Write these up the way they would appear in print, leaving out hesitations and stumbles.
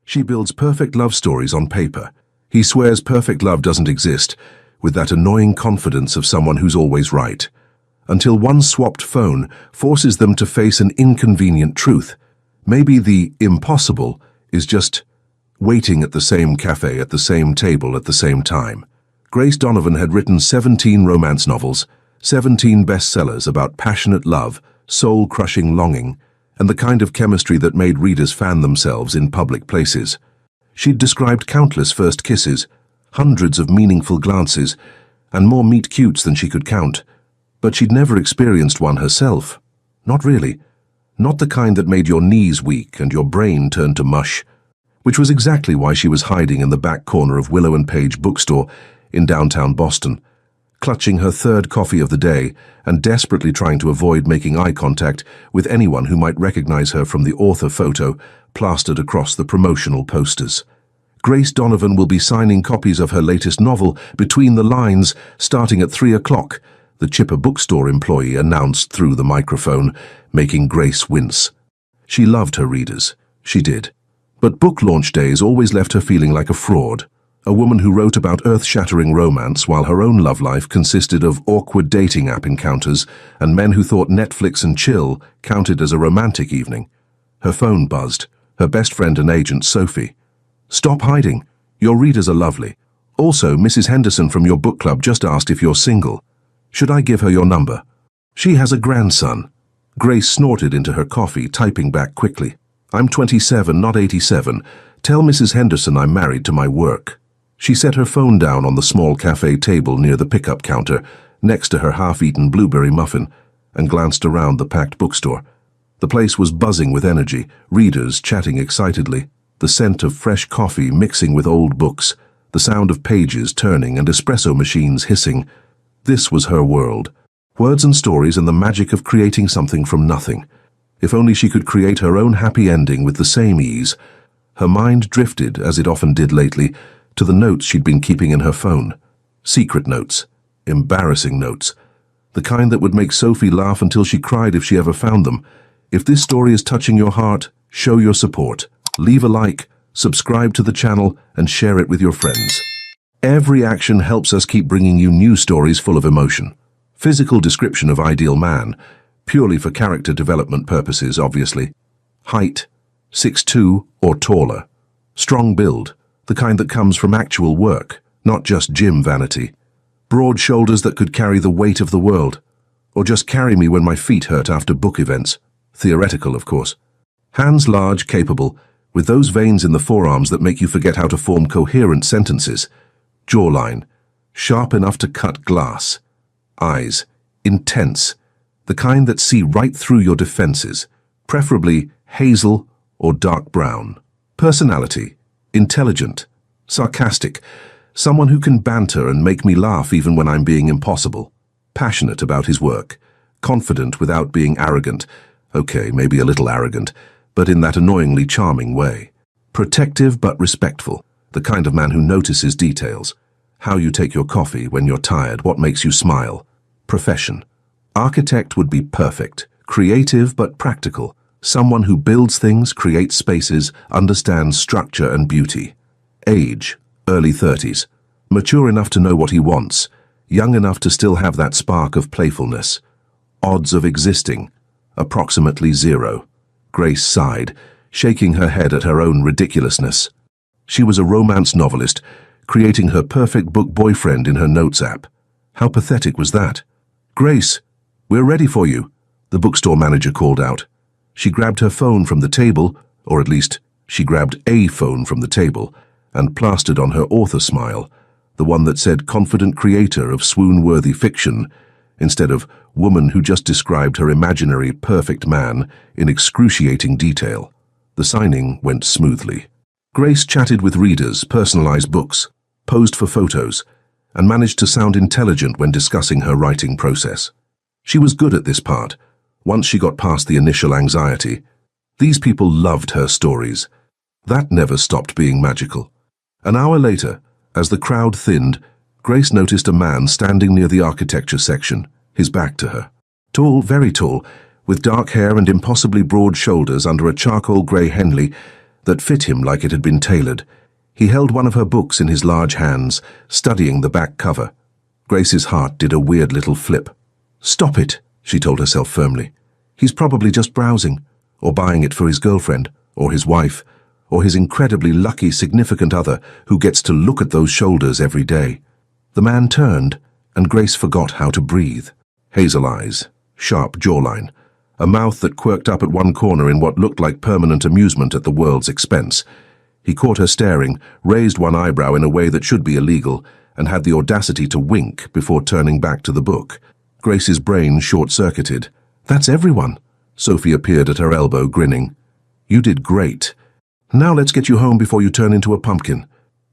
She builds perfect love stories on paper. He swears perfect love doesn't exist, with that annoying confidence of someone who's always right. Until one swapped phone forces them to face an inconvenient truth. Maybe the impossible is just waiting at the same cafe at the same table at the same time. Grace Donovan had written 17 romance novels, 17 bestsellers about passionate love, soul-crushing longing, and the kind of chemistry that made readers fan themselves in public places. She'd described countless first kisses, hundreds of meaningful glances, and more meet-cutes than she could count. But she'd never experienced one herself. Not really. Not the kind that made your knees weak and your brain turn to mush. Which was exactly why she was hiding in the back corner of Willow and Page bookstore in downtown Boston, clutching her third coffee of the day and desperately trying to avoid making eye contact with anyone who might recognize her from the author photo plastered across the promotional posters. Grace Donovan will be signing copies of her latest novel between the lines starting at 3 o'clock, the Chipper bookstore employee announced through the microphone, making Grace wince. She loved her readers. She did. But book launch days always left her feeling like a fraud. A woman who wrote about earth-shattering romance while her own love life consisted of awkward dating app encounters and men who thought Netflix and chill counted as a romantic evening. Her phone buzzed. Her best friend and agent, Sophie. "Stop hiding. Your readers are lovely. Also, Mrs. Henderson from your book club just asked if you're single. Should I give her your number? She has a grandson." Grace snorted into her coffee, typing back quickly. "I'm 27, not 87. Tell Mrs. Henderson I'm married to my work." She set her phone down on the small cafe table near the pickup counter, next to her half-eaten blueberry muffin, and glanced around the packed bookstore. The place was buzzing with energy, readers chatting excitedly, the scent of fresh coffee mixing with old books, the sound of pages turning and espresso machines hissing. This was her world. Words and stories and the magic of creating something from nothing. If only she could create her own happy ending with the same ease. Her mind drifted, as it often did lately, to the notes she'd been keeping in her phone. Secret notes. Embarrassing notes. The kind that would make Sophie laugh until she cried if she ever found them. If this story is touching your heart, show your support. Leave a like, subscribe to the channel, and share it with your friends. Every action helps us keep bringing you new stories full of emotion. Physical description of ideal man, purely for character development purposes, obviously. Height, 6'2" or taller. Strong build, the kind that comes from actual work, not just gym vanity. Broad shoulders that could carry the weight of the world. Or just carry me when my feet hurt after book events. Theoretical, of course. Hands large, capable, with those veins in the forearms that make you forget how to form coherent sentences. Jawline, sharp enough to cut glass. Eyes, intense, the kind that see right through your defenses, preferably hazel or dark brown. Personality, intelligent, sarcastic, someone who can banter and make me laugh even when I'm being impossible. Passionate about his work, confident without being arrogant. Okay, maybe a little arrogant, but in that annoyingly charming way. Protective but respectful, the kind of man who notices details. How you take your coffee when you're tired, what makes you smile. Profession. Architect would be perfect, creative but practical. Someone who builds things, creates spaces, understands structure and beauty. Age, early 30s. Mature enough to know what he wants, young enough to still have that spark of playfulness. Odds of existing, approximately 0. Grace sighed, shaking her head at her own ridiculousness. She was a romance novelist, creating her perfect book boyfriend in her notes app. How pathetic was that? "Grace, we're ready for you," the bookstore manager called out. She grabbed her phone from the table, or at least, she grabbed a phone from the table, and plastered on her author smile, the one that said confident creator of swoon-worthy fiction, instead of woman who just described her imaginary perfect man in excruciating detail. The signing went smoothly. Grace chatted with readers, personalized books, posed for photos, and managed to sound intelligent when discussing her writing process. She was good at this part. Once she got past the initial anxiety, these people loved her stories. That never stopped being magical. An hour later, as the crowd thinned, Grace noticed a man standing near the architecture section, his back to her. Tall, very tall, with dark hair and impossibly broad shoulders under a charcoal grey Henley that fit him like it had been tailored. He held one of her books in his large hands, studying the back cover. Grace's heart did a weird little flip. "Stop it," she told herself firmly. "He's probably just browsing, or buying it for his girlfriend, or his wife, or his incredibly lucky significant other who gets to look at those shoulders every day." The man turned, and Grace forgot how to breathe. Hazel eyes, sharp jawline, a mouth that quirked up at one corner in what looked like permanent amusement at the world's expense. He caught her staring, raised one eyebrow in a way that should be illegal, and had the audacity to wink before turning back to the book. Grace's brain short-circuited. "That's everyone." Sophie appeared at her elbow, grinning. "You did great. Now let's get you home before you turn into a pumpkin."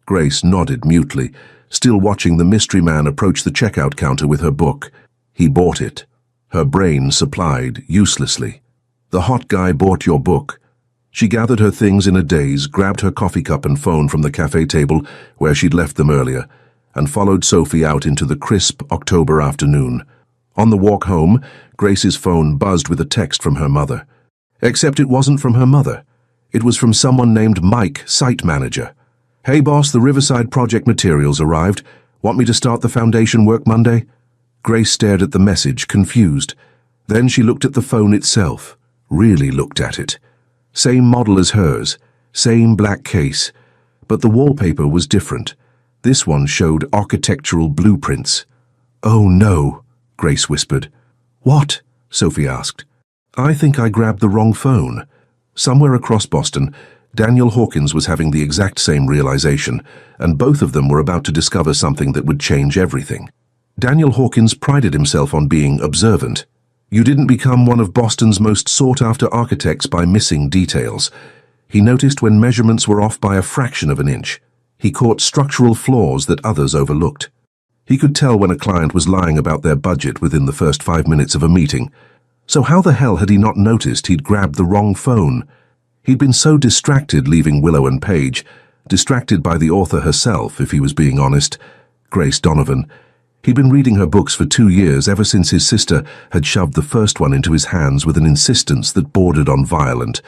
Grace nodded mutely, still watching the mystery man approach the checkout counter with her book. He bought it. Her brain supplied uselessly. "The hot guy bought your book." She gathered her things in a daze, grabbed her coffee cup and phone from the cafe table where she'd left them earlier, and followed Sophie out into the crisp October afternoon. On the walk home, Grace's phone buzzed with a text from her mother. Except it wasn't from her mother. It was from someone named Mike, site manager. "Hey boss, the Riverside project materials arrived. Want me to start the foundation work Monday?" Grace stared at the message, confused. Then she looked at the phone itself, really looked at it. Same model as hers, same black case, but the wallpaper was different. This one showed architectural blueprints. "Oh no," Grace whispered. "What?" Sophie asked. "I think I grabbed the wrong phone." Somewhere across Boston, Daniel Hawkins was having the exact same realization, and both of them were about to discover something that would change everything. Daniel Hawkins prided himself on being observant. You didn't become one of Boston's most sought-after architects by missing details. He noticed when measurements were off by a fraction of an inch. He caught structural flaws that others overlooked. He could tell when a client was lying about their budget within the first 5 minutes of a meeting. So how the hell had he not noticed he'd grabbed the wrong phone? He'd been so distracted leaving Willow and Page, distracted by the author herself, if he was being honest, Grace Donovan. He'd been reading her books for 2 years, ever since his sister had shoved the first one into his hands with an insistence that bordered on violent.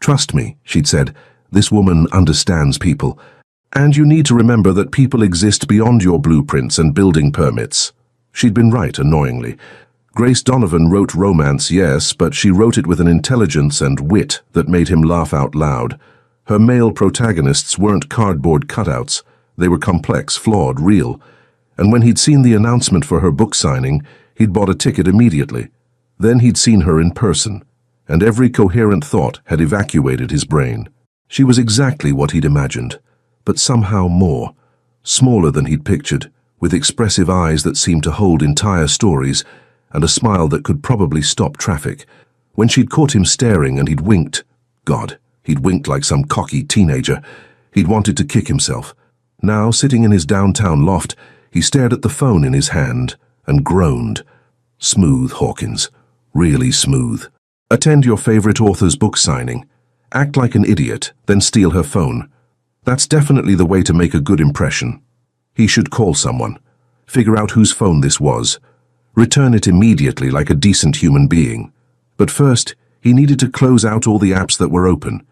"Trust me," she'd said, "this woman understands people. And you need to remember that people exist beyond your blueprints and building permits." She'd been right, annoyingly. Grace Donovan wrote romance, yes, but she wrote it with an intelligence and wit that made him laugh out loud. Her male protagonists weren't cardboard cutouts. They were complex, flawed, real. And when he'd seen the announcement for her book signing, he'd bought a ticket immediately. Then he'd seen her in person, and every coherent thought had evacuated his brain. She was exactly what he'd imagined, but somehow more. Smaller than he'd pictured, with expressive eyes that seemed to hold entire stories, and a smile that could probably stop traffic. When she'd caught him staring and he'd winked, God, he'd winked like some cocky teenager. He'd wanted to kick himself. Now, sitting in his downtown loft, he stared at the phone in his hand and groaned. Smooth, Hawkins. Really smooth. Attend your favorite author's book signing. Act like an idiot, then steal her phone. That's definitely the way to make a good impression. He should call someone. Figure out whose phone this was. Return it immediately like a decent human being. But first, he needed to close out all the apps that were open.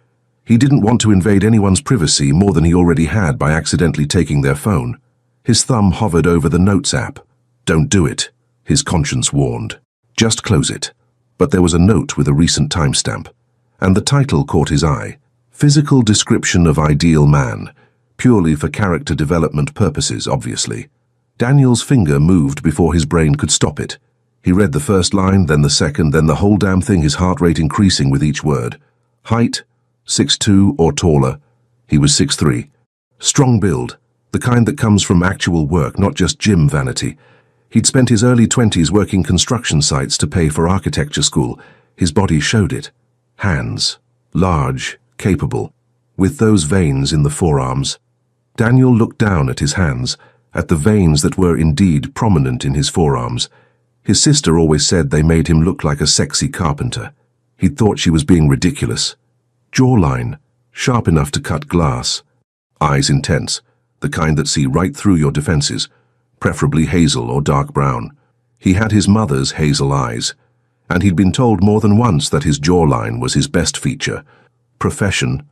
He didn't want to invade anyone's privacy more than he already had by accidentally taking their phone. His thumb hovered over the Notes app. Don't do it, his conscience warned. Just close it. But there was a note with a recent timestamp, and the title caught his eye. Physical description of ideal man, purely for character development purposes, obviously. Daniel's finger moved before his brain could stop it. He read the first line, then the second, then the whole damn thing, his heart rate increasing with each word. Height, 6'2" or taller. He was 6'3". Strong build, the kind that comes from actual work, not just gym vanity. He'd spent his early 20s working construction sites to pay for architecture school. His body showed it. Hands, large, capable, with those veins in the forearms. Daniel looked down at his hands, at the veins that were indeed prominent in his forearms. His sister always said they made him look like a sexy carpenter. He'd thought she was being ridiculous. Jawline, sharp enough to cut glass. Eyes intense, the kind that see right through your defenses, preferably hazel or dark brown. He had his mother's hazel eyes, and he'd been told more than once that his jawline was his best feature. Profession,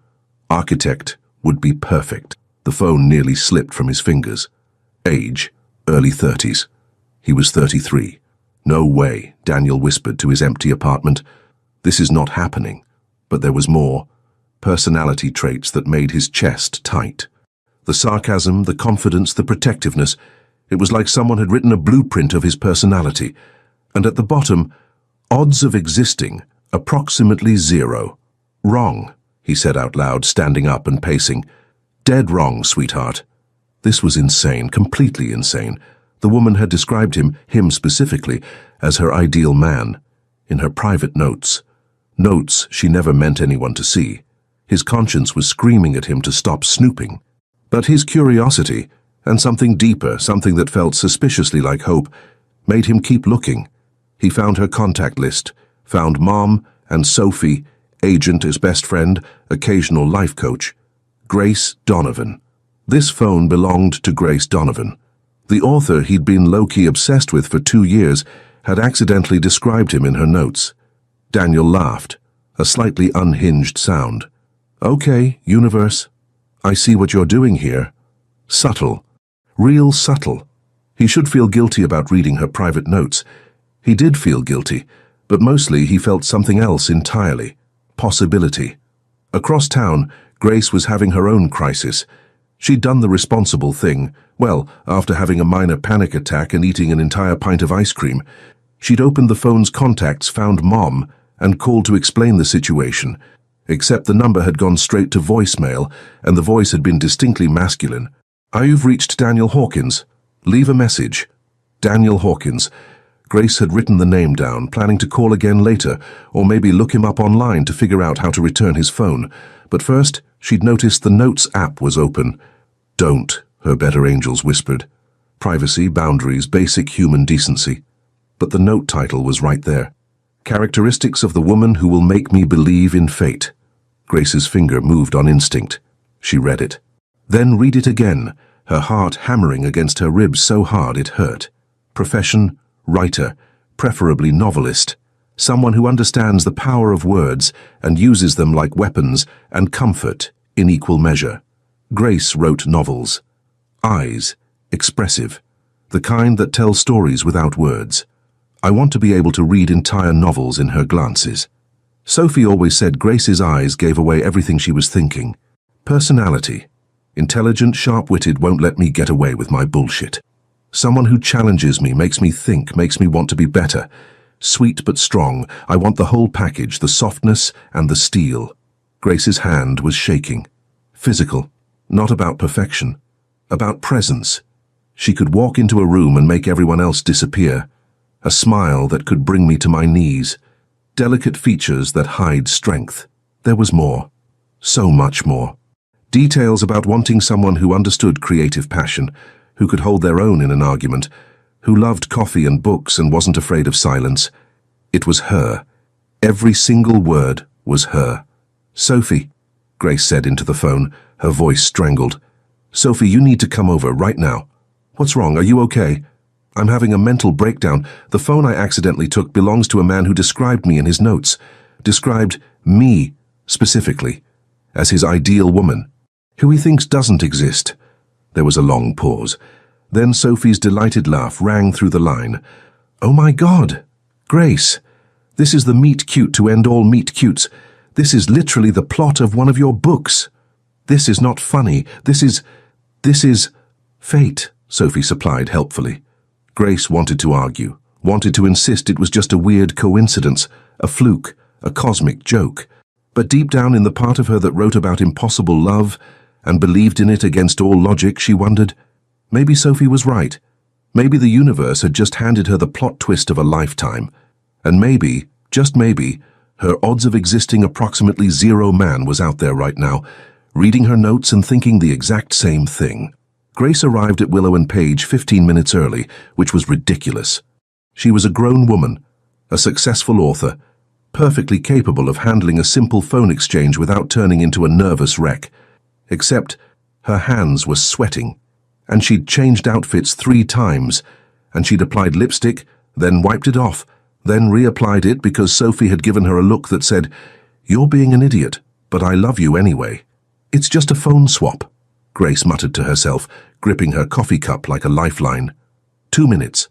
Architect would be perfect. The phone nearly slipped from his fingers. Age, early 30s. He was 33. No way, Daniel whispered to his empty apartment. This is not happening. But there was more. Personality traits that made his chest tight. The sarcasm, the confidence, the protectiveness. It was like someone had written a blueprint of his personality. And at the bottom, odds of existing, approximately 0. Wrong, he said out loud, standing up and pacing. Dead wrong, sweetheart. This was insane, completely insane. The woman had described him specifically, as her ideal man. In her private notes. Notes she never meant anyone to see. His conscience was screaming at him to stop snooping. But his curiosity, and something deeper, something that felt suspiciously like hope, made him keep looking. He found her contact list, found Mom and Sophie, agent as best friend, occasional life coach. Grace Donovan. This phone belonged to Grace Donovan. The author he'd been low-key obsessed with for 2 years had accidentally described him in her notes. Daniel laughed, a slightly unhinged sound. Okay, universe. I see what you're doing here. Subtle. Real subtle. He should feel guilty about reading her private notes. He did feel guilty, but mostly he felt something else entirely. Possibility. Across town, Grace was having her own crisis. She'd done the responsible thing. Well, after having a minor panic attack and eating an entire pint of ice cream, she'd opened the phone's contacts, found Mom, and called to explain the situation. Except the number had gone straight to voicemail, and the voice had been distinctly masculine. You've reached Daniel Hawkins. Leave a message. Daniel Hawkins. Grace had written the name down, planning to call again later, or maybe look him up online to figure out how to return his phone. But first, she'd noticed the Notes app was open. Don't, her better angels whispered. Privacy, boundaries, basic human decency. But the note title was right there. Characteristics of the woman who will make me believe in fate. Grace's finger moved on instinct. She read it. Then read it again, her heart hammering against her ribs so hard it hurt. Profession, writer, preferably novelist. Someone who understands the power of words and uses them like weapons, and comfort in equal measure. Grace wrote novels. Eyes, expressive. The kind that tell stories without words. I want to be able to read entire novels in her glances. Sophie always said Grace's eyes gave away everything she was thinking. Personality. Intelligent, sharp-witted, won't let me get away with my bullshit. Someone who challenges me, makes me think, makes me want to be better. Sweet but strong, I want the whole package, the softness and the steel. Grace's hand was shaking. Physical, not about perfection, about presence. She could walk into a room and make everyone else disappear. A smile that could bring me to my knees. Delicate features that hide strength. There was more. So much more. Details about wanting someone who understood creative passion, who could hold their own in an argument, who loved coffee and books and wasn't afraid of silence. It was her. Every single word was her. Sophie, Grace said into the phone, her voice strangled. Sophie, you need to come over right now. What's wrong? Are you okay? I'm having a mental breakdown. The phone I accidentally took belongs to a man who described me in his notes. Described me, specifically, as his ideal woman, who he thinks doesn't exist. There was a long pause. Then Sophie's delighted laugh rang through the line. Oh my God! Grace! This is the meet cute to end all meet cutes. This is literally the plot of one of your books. This is not funny. This is fate, Sophie supplied helpfully. Grace wanted to argue, wanted to insist it was just a weird coincidence, a fluke, a cosmic joke. But deep down in the part of her that wrote about impossible love and believed in it against all logic, she wondered, maybe Sophie was right. Maybe the universe had just handed her the plot twist of a lifetime. And maybe, just maybe, her odds of existing approximately 0 man was out there right now, reading her notes and thinking the exact same thing. Grace arrived at Willow and Page 15 minutes early, which was ridiculous. She was a grown woman, a successful author, perfectly capable of handling a simple phone exchange without turning into a nervous wreck. Except her hands were sweating, and she'd changed outfits 3 times, and she'd applied lipstick, then wiped it off, then reapplied it because Sophie had given her a look that said, "You're being an idiot, but I love you anyway." It's just a phone swap, Grace muttered to herself, gripping her coffee cup like a lifeline. 2 minutes.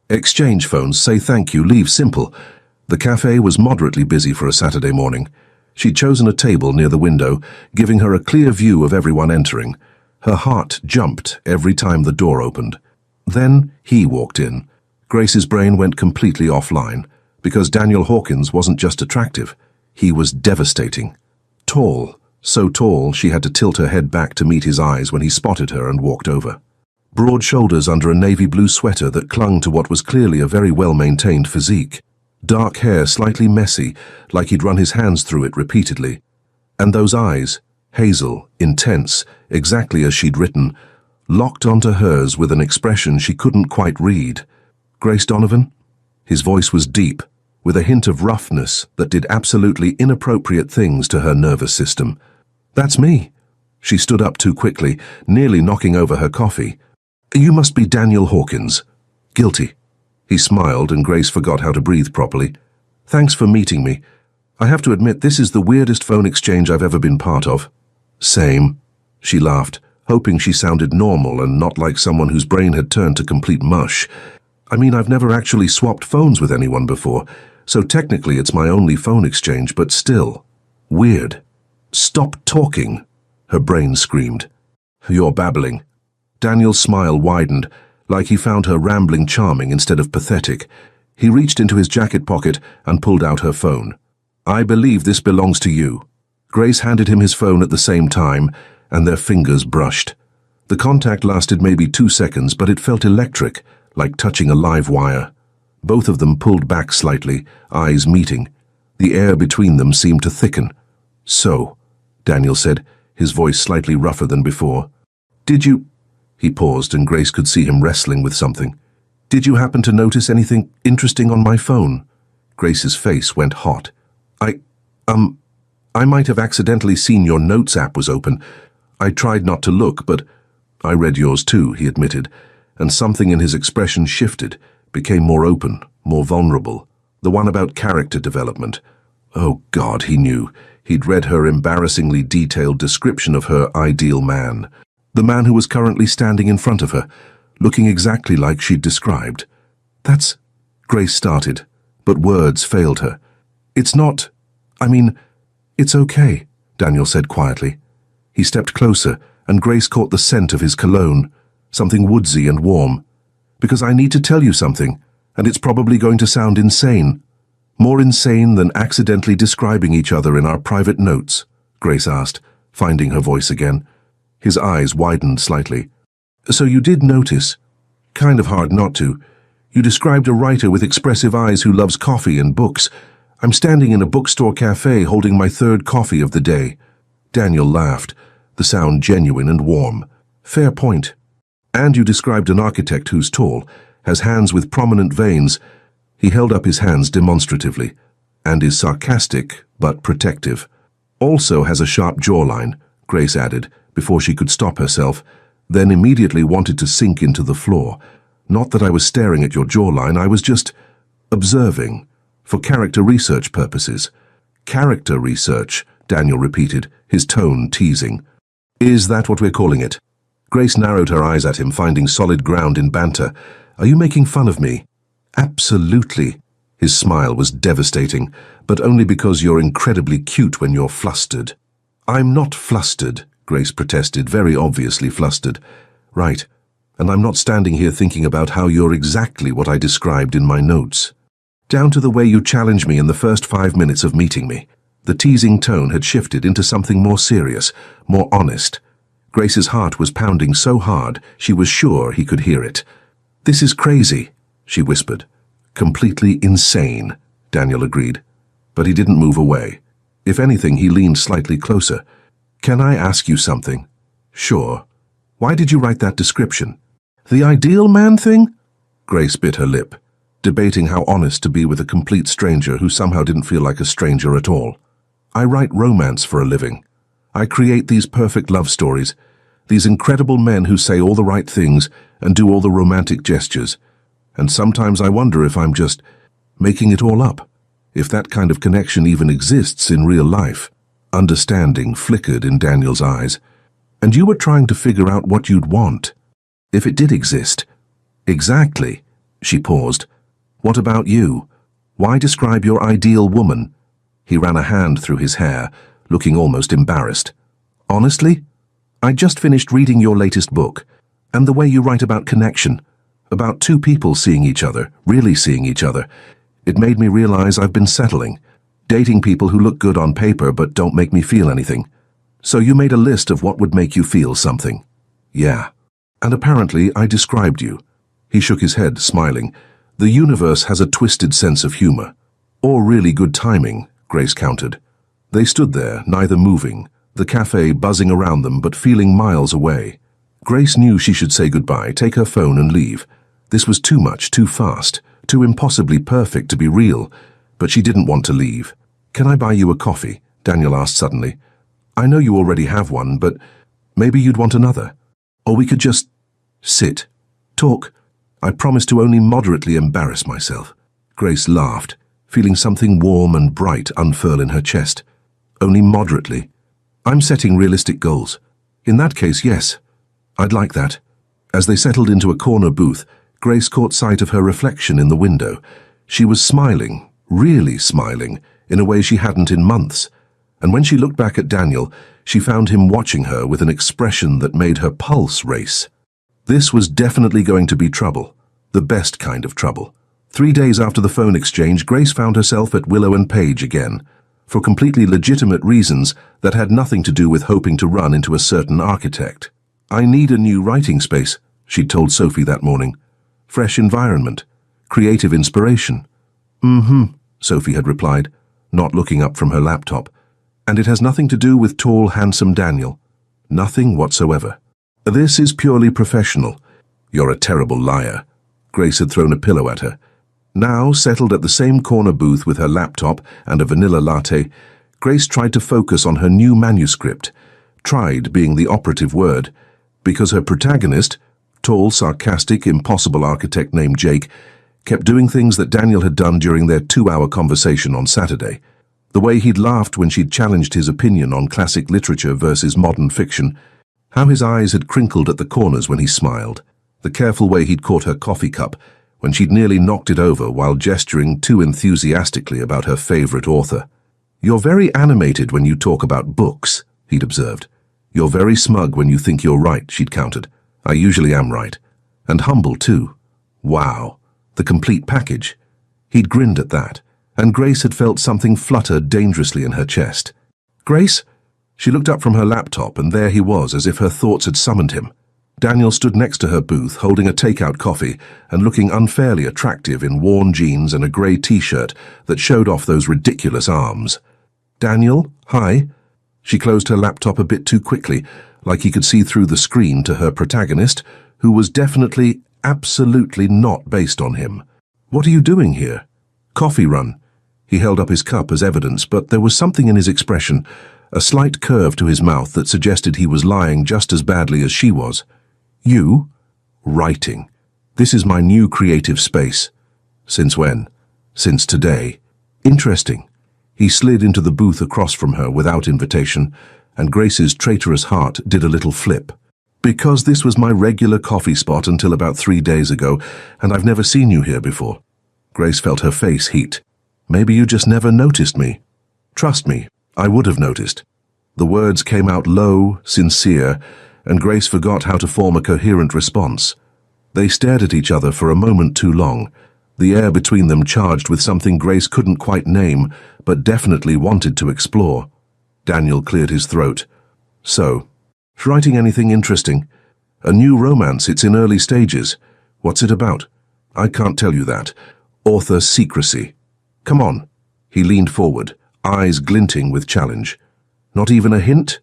Exchange phones, say thank you, leave, simple. The cafe was moderately busy for a Saturday morning. She'd chosen a table near the window, giving her a clear view of everyone entering. Her heart jumped every time the door opened. Then he walked in. Grace's brain went completely offline, because Daniel Hawkins wasn't just attractive, he was devastating. Tall, so tall she had to tilt her head back to meet his eyes when he spotted her and walked over. Broad shoulders under a navy blue sweater that clung to what was clearly a very well-maintained physique. Dark hair slightly messy, like he'd run his hands through it repeatedly. And those eyes, hazel, intense, exactly as she'd written, locked onto hers with an expression she couldn't quite read. Grace Donovan? His voice was deep, with a hint of roughness that did absolutely inappropriate things to her nervous system. That's me. She stood up too quickly, nearly knocking over her coffee. You must be Daniel Hawkins. Guilty. He smiled and Grace forgot how to breathe properly. Thanks for meeting me. I have to admit this is the weirdest phone exchange I've ever been part of. Same. She laughed, hoping she sounded normal and not like someone whose brain had turned to complete mush. I mean, I've never actually swapped phones with anyone before, so technically it's my only phone exchange, but still. Weird. Stop talking, her brain screamed. You're babbling. Daniel's smile widened, like he found her rambling charming instead of pathetic. He reached into his jacket pocket and pulled out her phone. I believe this belongs to you. Grace handed him his phone at the same time, and their fingers brushed. The contact lasted maybe 2 seconds, but it felt electric, like touching a live wire. Both of them pulled back slightly, eyes meeting. The air between them seemed to thicken. So, Daniel said, his voice slightly rougher than before. Did you... He paused and Grace could see him wrestling with something. Did you happen to notice anything interesting on my phone? Grace's face went hot. I might have accidentally seen your notes app was open. I tried not to look, but I read yours too, he admitted, and something in his expression shifted, became more open, more vulnerable. The one about character development. Oh God, he knew. He'd read her embarrassingly detailed description of her ideal man. The man who was currently standing in front of her, looking exactly like she'd described. That's... Grace started, but words failed her. It's not... it's okay, Daniel said quietly. He stepped closer, and Grace caught the scent of his cologne, something woodsy and warm. Because I need to tell you something, and it's probably going to sound insane. More insane than accidentally describing each other in our private notes, Grace asked, finding her voice again. His eyes widened slightly. So you did notice. Kind of hard not to. You described a writer with expressive eyes who loves coffee and books. I'm standing in a bookstore cafe holding my 3rd coffee of the day. Daniel laughed, the sound genuine and warm. Fair point. And you described an architect who's tall, has hands with prominent veins. He held up his hands demonstratively, and is sarcastic but protective. Also has a sharp jawline, Grace added, before she could stop herself, then immediately wanted to sink into the floor. Not that I was staring at your jawline, I was just observing, for character research purposes. Character research, Daniel repeated, his tone teasing. Is that what we're calling it? Grace narrowed her eyes at him, finding solid ground in banter. Are you making fun of me? Absolutely. His smile was devastating, but only because you're incredibly cute when you're flustered. I'm not flustered, Grace protested, very obviously flustered. Right, and I'm not standing here thinking about how you're exactly what I described in my notes. Down to the way you challenged me in the first 5 minutes of meeting me. The teasing tone had shifted into something more serious, more honest. Grace's heart was pounding so hard she was sure he could hear it. This is crazy, she whispered. Completely insane, Daniel agreed. But he didn't move away. If anything, he leaned slightly closer. Can I ask you something? Sure. Why did you write that description? The ideal man thing? Grace bit her lip, debating how honest to be with a complete stranger who somehow didn't feel like a stranger at all. I write romance for a living. I create these perfect love stories, these incredible men who say all the right things and do all the romantic gestures. And sometimes I wonder if I'm just making it all up, if that kind of connection even exists in real life. Understanding flickered in Daniel's eyes. And you were trying to figure out what you'd want, if it did exist. Exactly. She paused. What about you? Why describe your ideal woman? He ran a hand through his hair, looking almost embarrassed. Honestly? I just finished reading your latest book, and the way you write about connection, about two people seeing each other, really seeing each other. It made me realize I've been settling, dating people who look good on paper but don't make me feel anything. So you made a list of what would make you feel something. Yeah. And apparently I described you. He shook his head, smiling. The universe has a twisted sense of humor. Or really good timing, Grace countered. They stood there, neither moving, the cafe buzzing around them but feeling miles away. Grace knew she should say goodbye, take her phone and leave. This was too much, too fast, too impossibly perfect to be real, but she didn't want to leave. Can I buy you a coffee? Daniel asked suddenly. I know you already have one, but maybe you'd want another. Or we could just sit, talk. I promise to only moderately embarrass myself. Grace laughed, feeling something warm and bright unfurl in her chest. Only moderately. I'm setting realistic goals. In that case, yes. I'd like that. As they settled into a corner booth, Grace caught sight of her reflection in the window. She was smiling, really smiling, in a way she hadn't in months. And when she looked back at Daniel, she found him watching her with an expression that made her pulse race. This was definitely going to be trouble, the best kind of trouble. 3 days after the phone exchange, Grace found herself at Willow and Page again, for completely legitimate reasons that had nothing to do with hoping to run into a certain architect. I need a new writing space, she'd told Sophie that morning. Fresh environment, creative inspiration. Sophie had replied, not looking up from her laptop. And it has nothing to do with tall, handsome Daniel. Nothing whatsoever. This is purely professional. You're a terrible liar. Grace had thrown a pillow at her. Now, settled at the same corner booth with her laptop and a vanilla latte, Grace tried to focus on her new manuscript. Tried being the operative word, because her protagonist, tall, sarcastic, impossible architect named Jake, kept doing things that Daniel had done during their 2-hour conversation on Saturday. The way he'd laughed when she'd challenged his opinion on classic literature versus modern fiction, how his eyes had crinkled at the corners when he smiled, the careful way he'd caught her coffee cup when she'd nearly knocked it over while gesturing too enthusiastically about her favorite author. You're very animated when you talk about books, he'd observed. You're very smug when you think you're right, she'd countered. I usually am right. And humble, too. Wow. The complete package. He'd grinned at that, and Grace had felt something flutter dangerously in her chest. Grace? She looked up from her laptop, and there he was, as if her thoughts had summoned him. Daniel stood next to her booth, holding a takeout coffee and looking unfairly attractive in worn jeans and a grey t-shirt that showed off those ridiculous arms. Daniel, hi. She closed her laptop a bit too quickly, like he could see through the screen to her protagonist, who was definitely, absolutely not based on him. What are you doing here? Coffee run. He held up his cup as evidence, but there was something in his expression, a slight curve to his mouth that suggested he was lying just as badly as she was. You? Writing. This is my new creative space. Since when? Since today. Interesting. He slid into the booth across from her without invitation, and Grace's traitorous heart did a little flip. Because this was my regular coffee spot until about 3 days ago, and I've never seen you here before. Grace felt her face heat. Maybe you just never noticed me. Trust me, I would have noticed. The words came out low, sincere, and Grace forgot how to form a coherent response. They stared at each other for a moment too long, the air between them charged with something Grace couldn't quite name, but definitely wanted to explore. Daniel cleared his throat. So, writing anything interesting? A new romance, it's in early stages. What's it about? I can't tell you that. Author secrecy. Come on. He leaned forward, eyes glinting with challenge. Not even a hint?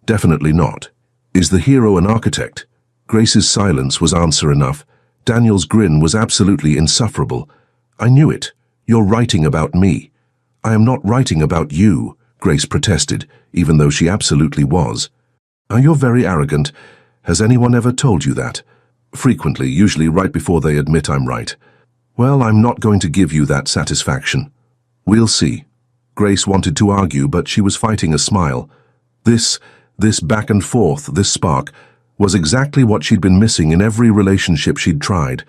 Definitely not. Is the hero an architect? Grace's silence was answer enough. Daniel's grin was absolutely insufferable. I knew it. You're writing about me. I am not writing about you, Grace protested, even though she absolutely was. You're very arrogant. Has anyone ever told you that? Frequently, usually right before they admit I'm right. Well, I'm not going to give you that satisfaction. We'll see. Grace wanted to argue, but she was fighting a smile. This back and forth, this spark, was exactly what she'd been missing in every relationship she'd tried.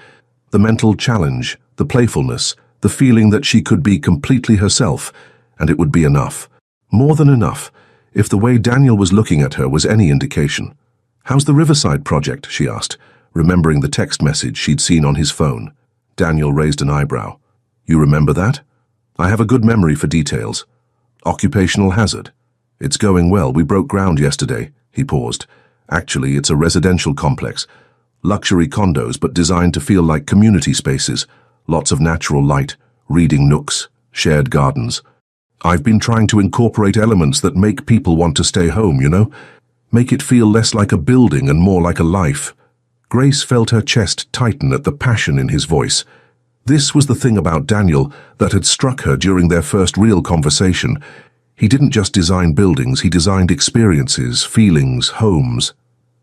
The mental challenge, the playfulness, the feeling that she could be completely herself, and it would be enough. More than enough, if the way Daniel was looking at her was any indication. "How's the Riverside project?" she asked, remembering the text message she'd seen on his phone. Daniel raised an eyebrow. "You remember that?" "I have a good memory for details." "Occupational hazard?" "It's going well. We broke ground yesterday." He paused. "Actually, it's a residential complex. Luxury condos, but designed to feel like community spaces. Lots of natural light, reading nooks, shared gardens. I've been trying to incorporate elements that make people want to stay home, you know? Make it feel less like a building and more like a life." Grace felt her chest tighten at the passion in his voice. This was the thing about Daniel that had struck her during their first real conversation. He didn't just design buildings, he designed experiences, feelings, homes.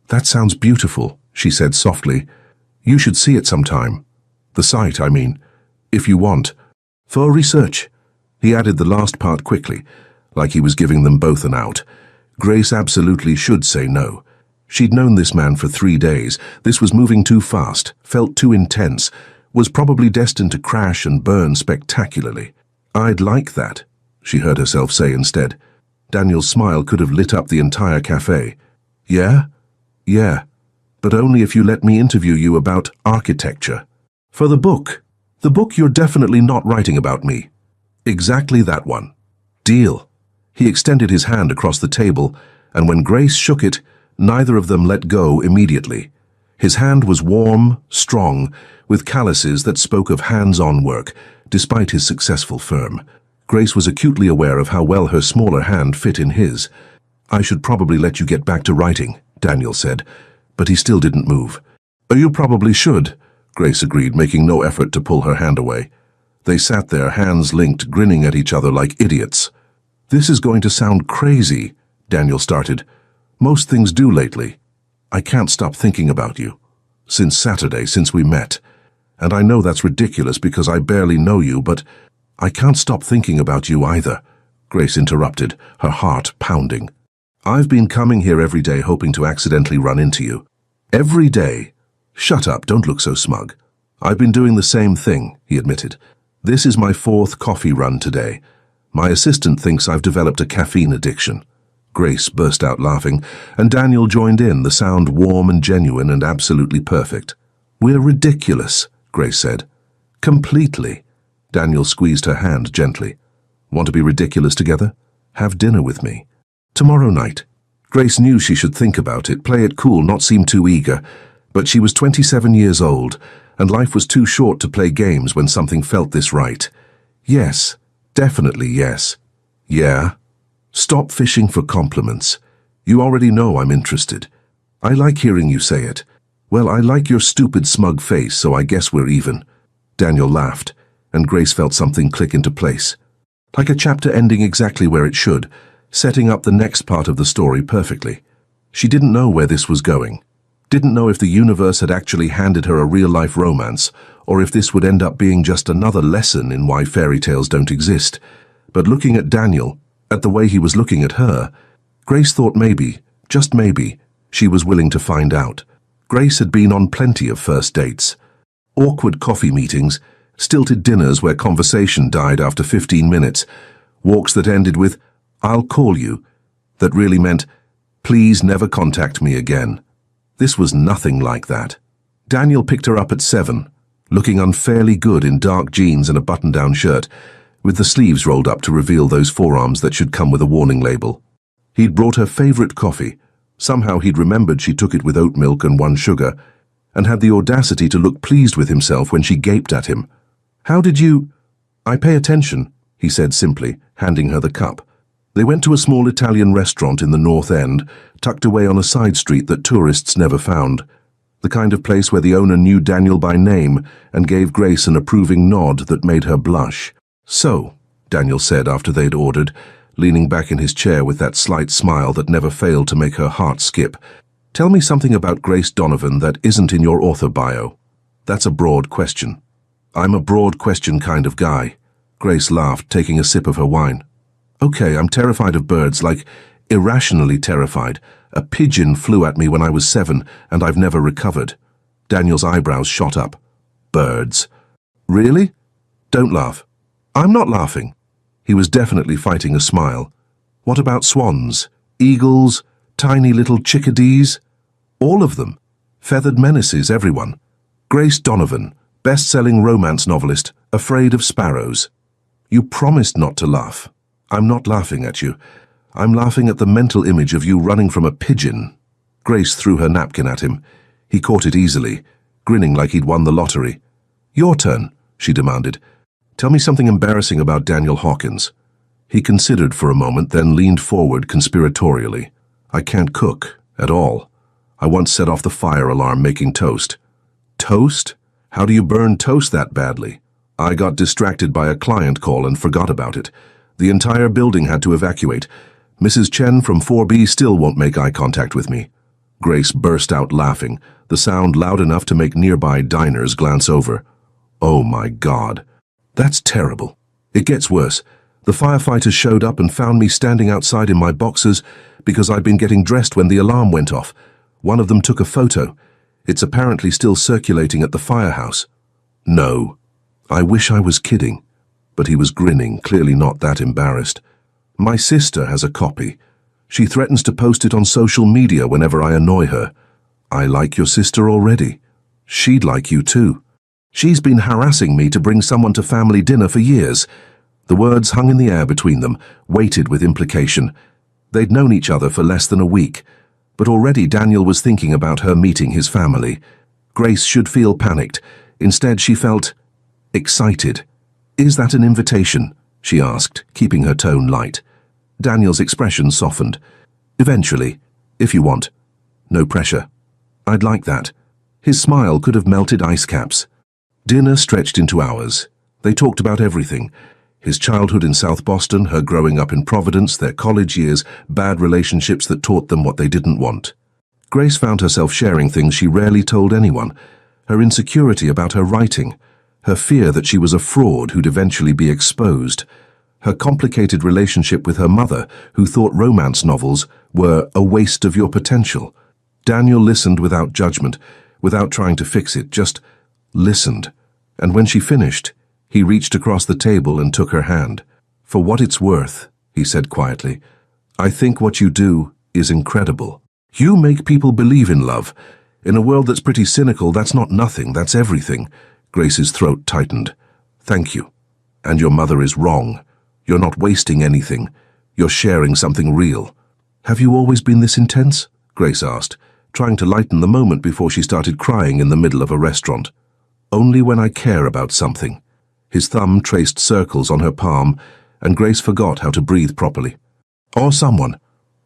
"That sounds beautiful," she said softly. "You should see it sometime. The site, I mean. If you want. For research." He added the last part quickly, like he was giving them both an out. Grace absolutely should say no. She'd known this man for 3 days. This was moving too fast, felt too intense, was probably destined to crash and burn spectacularly. "I'd like that," she heard herself say instead. Daniel's smile could have lit up the entire cafe. "Yeah? Yeah. But only if you let me interview you about architecture. For the book. The book you're definitely not writing about me." "Exactly that one." "Deal." He extended his hand across the table, and when Grace shook it, neither of them let go immediately. His hand was warm, strong, with calluses that spoke of hands-on work, despite his successful firm. Grace was acutely aware of how well her smaller hand fit in his. "I should probably let you get back to writing," Daniel said, but he still didn't move. "You probably should," Grace agreed, making no effort to pull her hand away. They sat there, hands linked, grinning at each other like idiots. "This is going to sound crazy," Daniel started. "Most things do lately. I can't stop thinking about you. Since Saturday, since we met. And I know that's ridiculous because I barely know you, but I can't stop thinking about you either," Grace interrupted, her heart pounding. "I've been coming here every day hoping to accidentally run into you." "Every day?" "Shut up, don't look so smug." "I've been doing the same thing," he admitted. "This is my 4th coffee run today. My assistant thinks I've developed a caffeine addiction." Grace burst out laughing, and Daniel joined in, the sound warm and genuine and absolutely perfect. "We're ridiculous," Grace said. "Completely." Daniel squeezed her hand gently. "Want to be ridiculous together? Have dinner with me. Tomorrow night." Grace knew she should think about it, play it cool, not seem too eager. But she was 27 years old, and life was too short to play games when something felt this right. "Yes, definitely yes." "Yeah." "Stop fishing for compliments. You already know I'm interested. I like hearing you say it. Well, I like your stupid smug face, so I guess we're even." Daniel laughed, and Grace felt something click into place. Like a chapter ending exactly where it should, setting up the next part of the story perfectly. She didn't know where this was going. Didn't know if the universe had actually handed her a real-life romance, or if this would end up being just another lesson in why fairy tales don't exist. But looking at Daniel, at the way he was looking at her, Grace thought maybe, just maybe, she was willing to find out. Grace had been on plenty of first dates. Awkward coffee meetings, stilted dinners where conversation died after 15 minutes, walks that ended with, "I'll call you," that really meant, "Please never contact me again." This was nothing like that. Daniel picked her up at 7, looking unfairly good in dark jeans and a button-down shirt, with the sleeves rolled up to reveal those forearms that should come with a warning label. He'd brought her favorite coffee. Somehow he'd remembered she took it with oat milk and 1 sugar, and had the audacity to look pleased with himself when she gaped at him. "How did you—" "I pay attention," he said simply, handing her the cup. They went to a small Italian restaurant in the North End, tucked away on a side street that tourists never found. The kind of place where the owner knew Daniel by name and gave Grace an approving nod that made her blush. "So," Daniel said after they'd ordered, leaning back in his chair with that slight smile that never failed to make her heart skip, "tell me something about Grace Donovan that isn't in your author bio." "That's a broad question." "I'm a broad question kind of guy." Grace laughed, taking a sip of her wine. Okay, I'm terrified of birds, like irrationally terrified. A pigeon flew at me when I was 7, and I've never recovered. Daniel's eyebrows shot up. Birds. Really? Don't laugh. I'm not laughing. He was definitely fighting a smile. What about swans, eagles, tiny little chickadees? All of them. Feathered menaces, everyone. Grace Donovan, best-selling romance novelist, afraid of sparrows. You promised not to laugh. I'm not laughing at you. I'm laughing at the mental image of you running from a pigeon. Grace threw her napkin at him. He caught it easily, grinning like he'd won the lottery. Your turn, she demanded. Tell me something embarrassing about Daniel Hawkins. He considered for a moment, then leaned forward conspiratorially. I can't cook, at all. I once set off the fire alarm making toast. Toast? How do you burn toast that badly? I got distracted by a client call and forgot about it. The entire building had to evacuate. Mrs. Chen from 4B still won't make eye contact with me. Grace burst out laughing, the sound loud enough to make nearby diners glance over. Oh my God. That's terrible. It gets worse. The firefighters showed up and found me standing outside in my boxers because I'd been getting dressed when the alarm went off. One of them took a photo. It's apparently still circulating at the firehouse. No. I wish I was kidding. But he was grinning, clearly not that embarrassed. My sister has a copy. She threatens to post it on social media whenever I annoy her. I like your sister already. She'd like you too. She's been harassing me to bring someone to family dinner for years. The words hung in the air between them, weighted with implication. They'd known each other for less than a week, but already Daniel was thinking about her meeting his family. Grace should feel panicked. Instead, she felt excited. Is that an invitation? She asked, keeping her tone light. Daniel's expression softened. Eventually, if you want. No pressure. I'd like that. His smile could have melted ice caps. Dinner stretched into hours. They talked about everything. His childhood in South Boston, her growing up in Providence, their college years, bad relationships that taught them what they didn't want. Grace found herself sharing things she rarely told anyone. Her insecurity about her writing, her fear that she was a fraud who'd eventually be exposed, her complicated relationship with her mother, who thought romance novels were a waste of your potential. Daniel listened without judgment, without trying to fix it, just listened. And when she finished, he reached across the table and took her hand. For what it's worth, he said quietly, I think what you do is incredible. You make people believe in love. In a world that's pretty cynical, that's not nothing, that's everything. Grace's throat tightened. Thank you. And your mother is wrong. You're not wasting anything. You're sharing something real. Have you always been this intense? Grace asked, trying to lighten the moment before she started crying in the middle of a restaurant. Only when I care about something. His thumb traced circles on her palm, and Grace forgot how to breathe properly. Or someone.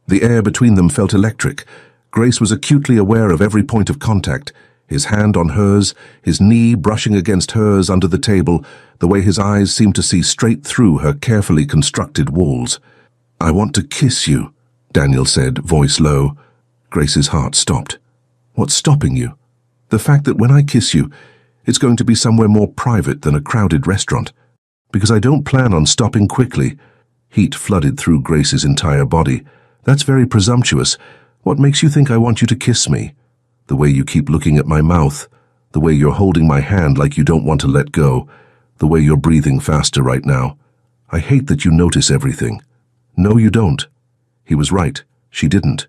The air between them felt electric. Grace was acutely aware of every point of contact, his hand on hers, his knee brushing against hers under the table, the way his eyes seemed to see straight through her carefully constructed walls. I want to kiss you, Daniel said, voice low. Grace's heart stopped. What's stopping you? The fact that when I kiss you, it's going to be somewhere more private than a crowded restaurant. Because I don't plan on stopping quickly. Heat flooded through Grace's entire body. That's very presumptuous. What makes you think I want you to kiss me? The way you keep looking at my mouth. The way you're holding my hand like you don't want to let go. The way you're breathing faster right now. I hate that you notice everything. No, you don't. He was right. She didn't.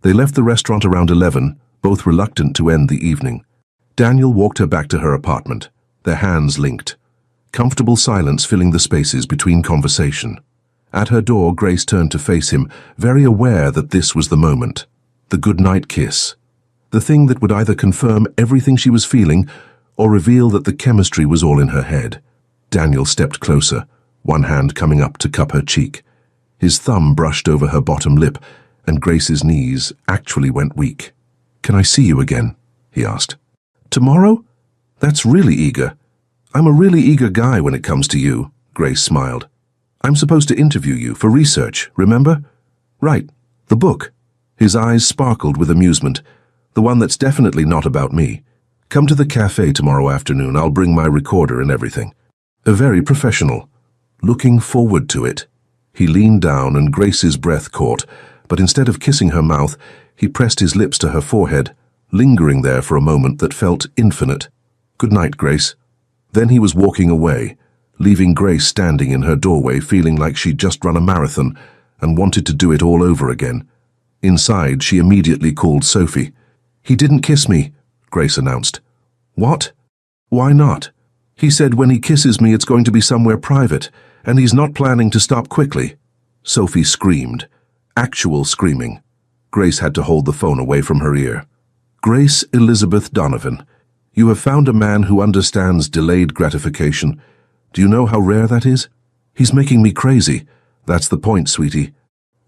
They left the restaurant around 11, both reluctant to end the evening. Daniel walked her back to her apartment, their hands linked. Comfortable silence filling the spaces between conversation. At her door, Grace turned to face him, very aware that this was the moment. The goodnight kiss. The thing that would either confirm everything she was feeling or reveal that the chemistry was all in her head. Daniel stepped closer, one hand coming up to cup her cheek. His thumb brushed over her bottom lip, and Grace's knees actually went weak. Can I see you again? He asked. Tomorrow? That's really eager. I'm a really eager guy when it comes to you, Grace smiled. I'm supposed to interview you for research, remember? Right, the book. His eyes sparkled with amusement. The one that's definitely not about me. Come to the cafe tomorrow afternoon, I'll bring my recorder and everything. A very professional. Looking forward to it. He leaned down and Grace's breath caught, but instead of kissing her mouth, he pressed his lips to her forehead, lingering there for a moment that felt infinite. "Good night, Grace." Then he was walking away, leaving Grace standing in her doorway feeling like she'd just run a marathon and wanted to do it all over again. Inside, she immediately called Sophie. "He didn't kiss me," Grace announced. "What? Why not? He said when he kisses me it's going to be somewhere private, and he's not planning to stop quickly." Sophie screamed. Actual screaming. Grace had to hold the phone away from her ear. "Grace Elizabeth Donovan, you have found a man who understands delayed gratification. Do you know how rare that is? He's making me crazy. That's the point, sweetie.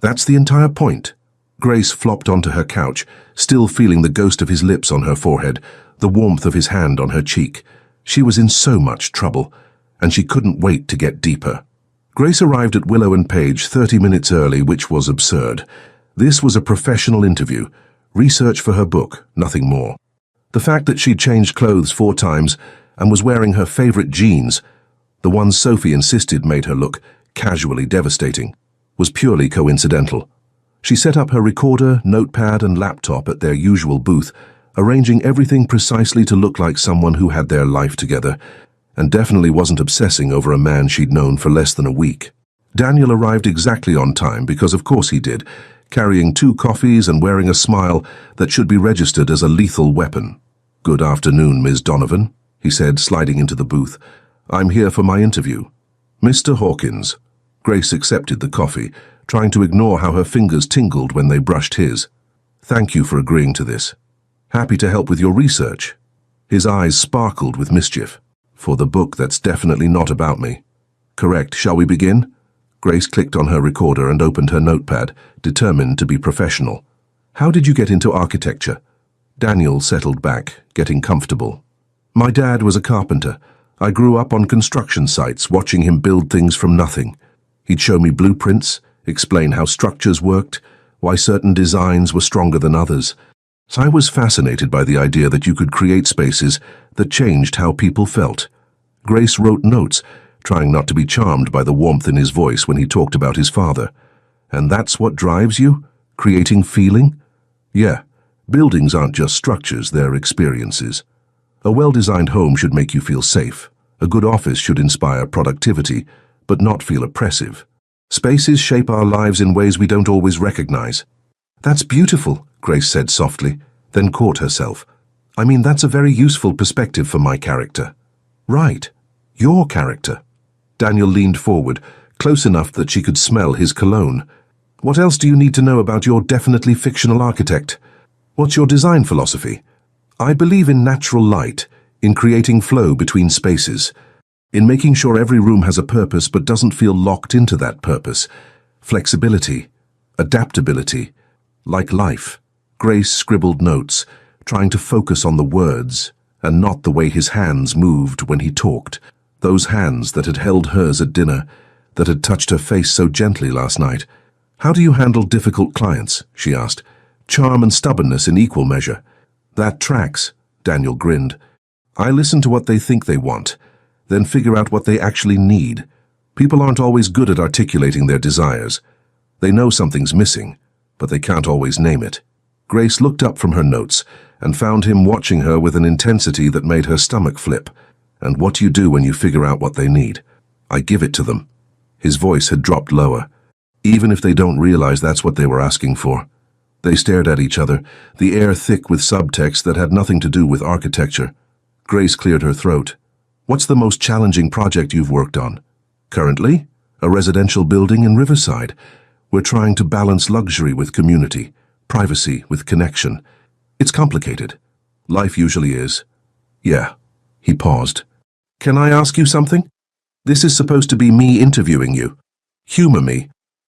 That's the entire point." Grace flopped onto her couch, still feeling the ghost of his lips on her forehead, the warmth of his hand on her cheek. She was in so much trouble, and she couldn't wait to get deeper. Grace arrived at Willow and Page 30 minutes early, which was absurd. This was a professional interview, research for her book, nothing more. The fact that she'd changed clothes 4 times and was wearing her favorite jeans, the ones Sophie insisted made her look casually devastating, was purely coincidental. She set up her recorder, notepad, and laptop at their usual booth, arranging everything precisely to look like someone who had their life together, and definitely wasn't obsessing over a man she'd known for less than a week. Daniel arrived exactly on time, because of course he did, carrying 2 coffees and wearing a smile that should be registered as a lethal weapon. "Good afternoon, Ms. Donovan," he said, sliding into the booth. "I'm here for my interview." "Mr. Hawkins." Grace accepted the coffee, trying to ignore how her fingers tingled when they brushed his. "Thank you for agreeing to this. Happy to help with your research." His eyes sparkled with mischief. "For the book that's definitely not about me." "Correct. Shall we begin?" Grace clicked on her recorder and opened her notepad, determined to be professional. "How did you get into architecture?" Daniel settled back, getting comfortable. "My dad was a carpenter. I grew up on construction sites, watching him build things from nothing. He'd show me blueprints, explain how structures worked, why certain designs were stronger than others. So I was fascinated by the idea that you could create spaces that changed how people felt." Grace wrote notes, trying not to be charmed by the warmth in his voice when he talked about his father. "And that's what drives you? Creating feeling?" "Yeah. Buildings aren't just structures, they're experiences. A well-designed home should make you feel safe. A good office should inspire productivity, but not feel oppressive. Spaces shape our lives in ways we don't always recognize." "That's beautiful," Grace said softly, then caught herself. "I mean, that's a very useful perspective for my character." "Right. Your character." Daniel leaned forward, close enough that she could smell his cologne. "What else do you need to know about your definitely fictional architect? What's your design philosophy?" "I believe in natural light, in creating flow between spaces, in making sure every room has a purpose but doesn't feel locked into that purpose. Flexibility, adaptability, like life." Grace scribbled notes, trying to focus on the words and not the way his hands moved when he talked. Those hands that had held hers at dinner, that had touched her face so gently last night. "How do you handle difficult clients?" she asked. "Charm and stubbornness in equal measure." "That tracks," Daniel grinned. "I listen to what they think they want, then figure out what they actually need. People aren't always good at articulating their desires. They know something's missing, but they can't always name it." Grace looked up from her notes and found him watching her with an intensity that made her stomach flip. "And what do you do when you figure out what they need?" "I give it to them." His voice had dropped lower. "Even if they don't realize that's what they were asking for." They stared at each other, the air thick with subtext that had nothing to do with architecture. Grace cleared her throat. "What's the most challenging project you've worked on?" "Currently? A residential building in Riverside. We're trying to balance luxury with community, privacy with connection. It's complicated. Life usually is." "Yeah." He paused. "Can I ask you something? This is supposed to be me interviewing you. Humor me.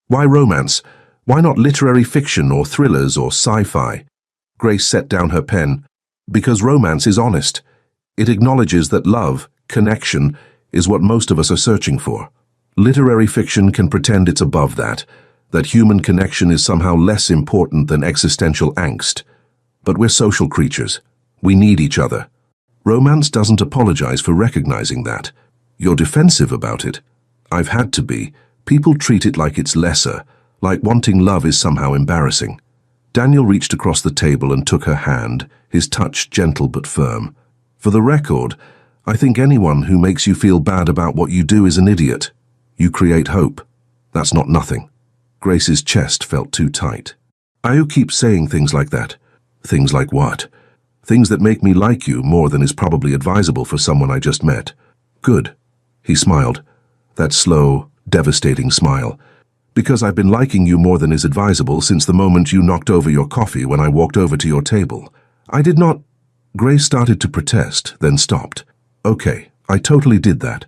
Why romance? Why not literary fiction or thrillers or sci-fi?" Grace set down her pen. "Because romance is honest. It acknowledges that love, connection, is what most of us are searching for. Literary fiction can pretend it's above that human connection is somehow less important than existential angst. But we're social creatures. We need each other. Romance doesn't apologize for recognizing that. You're defensive about it. I've had to be, People treat it like it's lesser, like wanting love is somehow embarrassing. Daniel reached across the table and took her hand, his touch gentle but firm. For the record, I think anyone who makes you feel bad about what you do is an idiot. You create hope. That's not nothing. Grace's chest felt too tight. You keep saying things like that. Things like what? Things that make me like you more than is probably advisable for someone I just met. Good. He smiled. That slow, devastating smile. Because I've been liking you more than is advisable since the moment you knocked over your coffee when I walked over to your table. I did not... Grace started to protest, then stopped. Okay, I totally did that.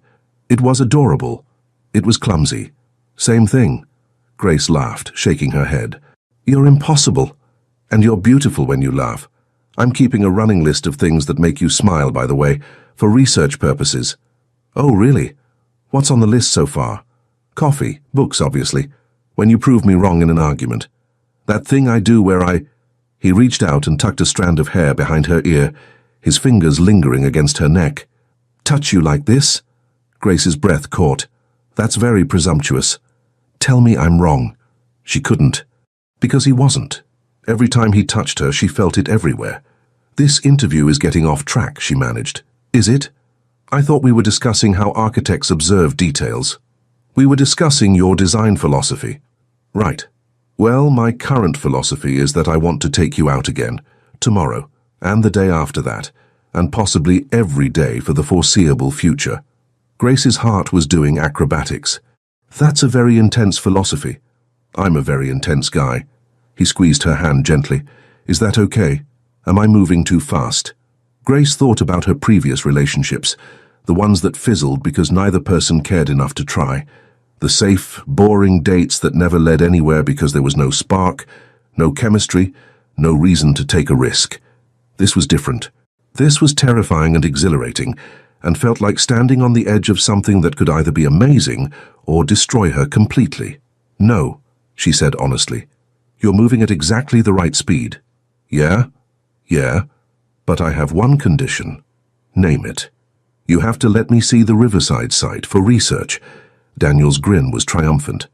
It was adorable. It was clumsy. Same thing. Grace laughed, shaking her head. You're impossible. And you're beautiful when you laugh. I'm keeping a running list of things that make you smile, by the way, for research purposes. Oh, really? What's on the list so far? Coffee, books, obviously. When you prove me wrong in an argument. That thing I do where I... He reached out and tucked a strand of hair behind her ear, his fingers lingering against her neck. Touch you like this? Grace's breath caught. That's very presumptuous. Tell me I'm wrong. She couldn't. Because he wasn't. Every time he touched her, she felt it everywhere. This interview is getting off track, she managed. Is it? I thought we were discussing how architects observe details. We were discussing your design philosophy. Right. Well, my current philosophy is that I want to take you out again, tomorrow, and the day after that, and possibly every day for the foreseeable future. Grace's heart was doing acrobatics. That's a very intense philosophy. I'm a very intense guy. He squeezed her hand gently. Is that okay? Am I moving too fast? Grace thought about her previous relationships, the ones that fizzled because neither person cared enough to try. The safe, boring dates that never led anywhere because there was no spark, no chemistry, no reason to take a risk. This was different. This was terrifying and exhilarating, and felt like standing on the edge of something that could either be amazing or destroy her completely. No, she said honestly. You're moving at exactly the right speed. Yeah? Yeah. But I have one condition. Name it. You have to let me see the Riverside site for research. Daniel's grin was triumphant.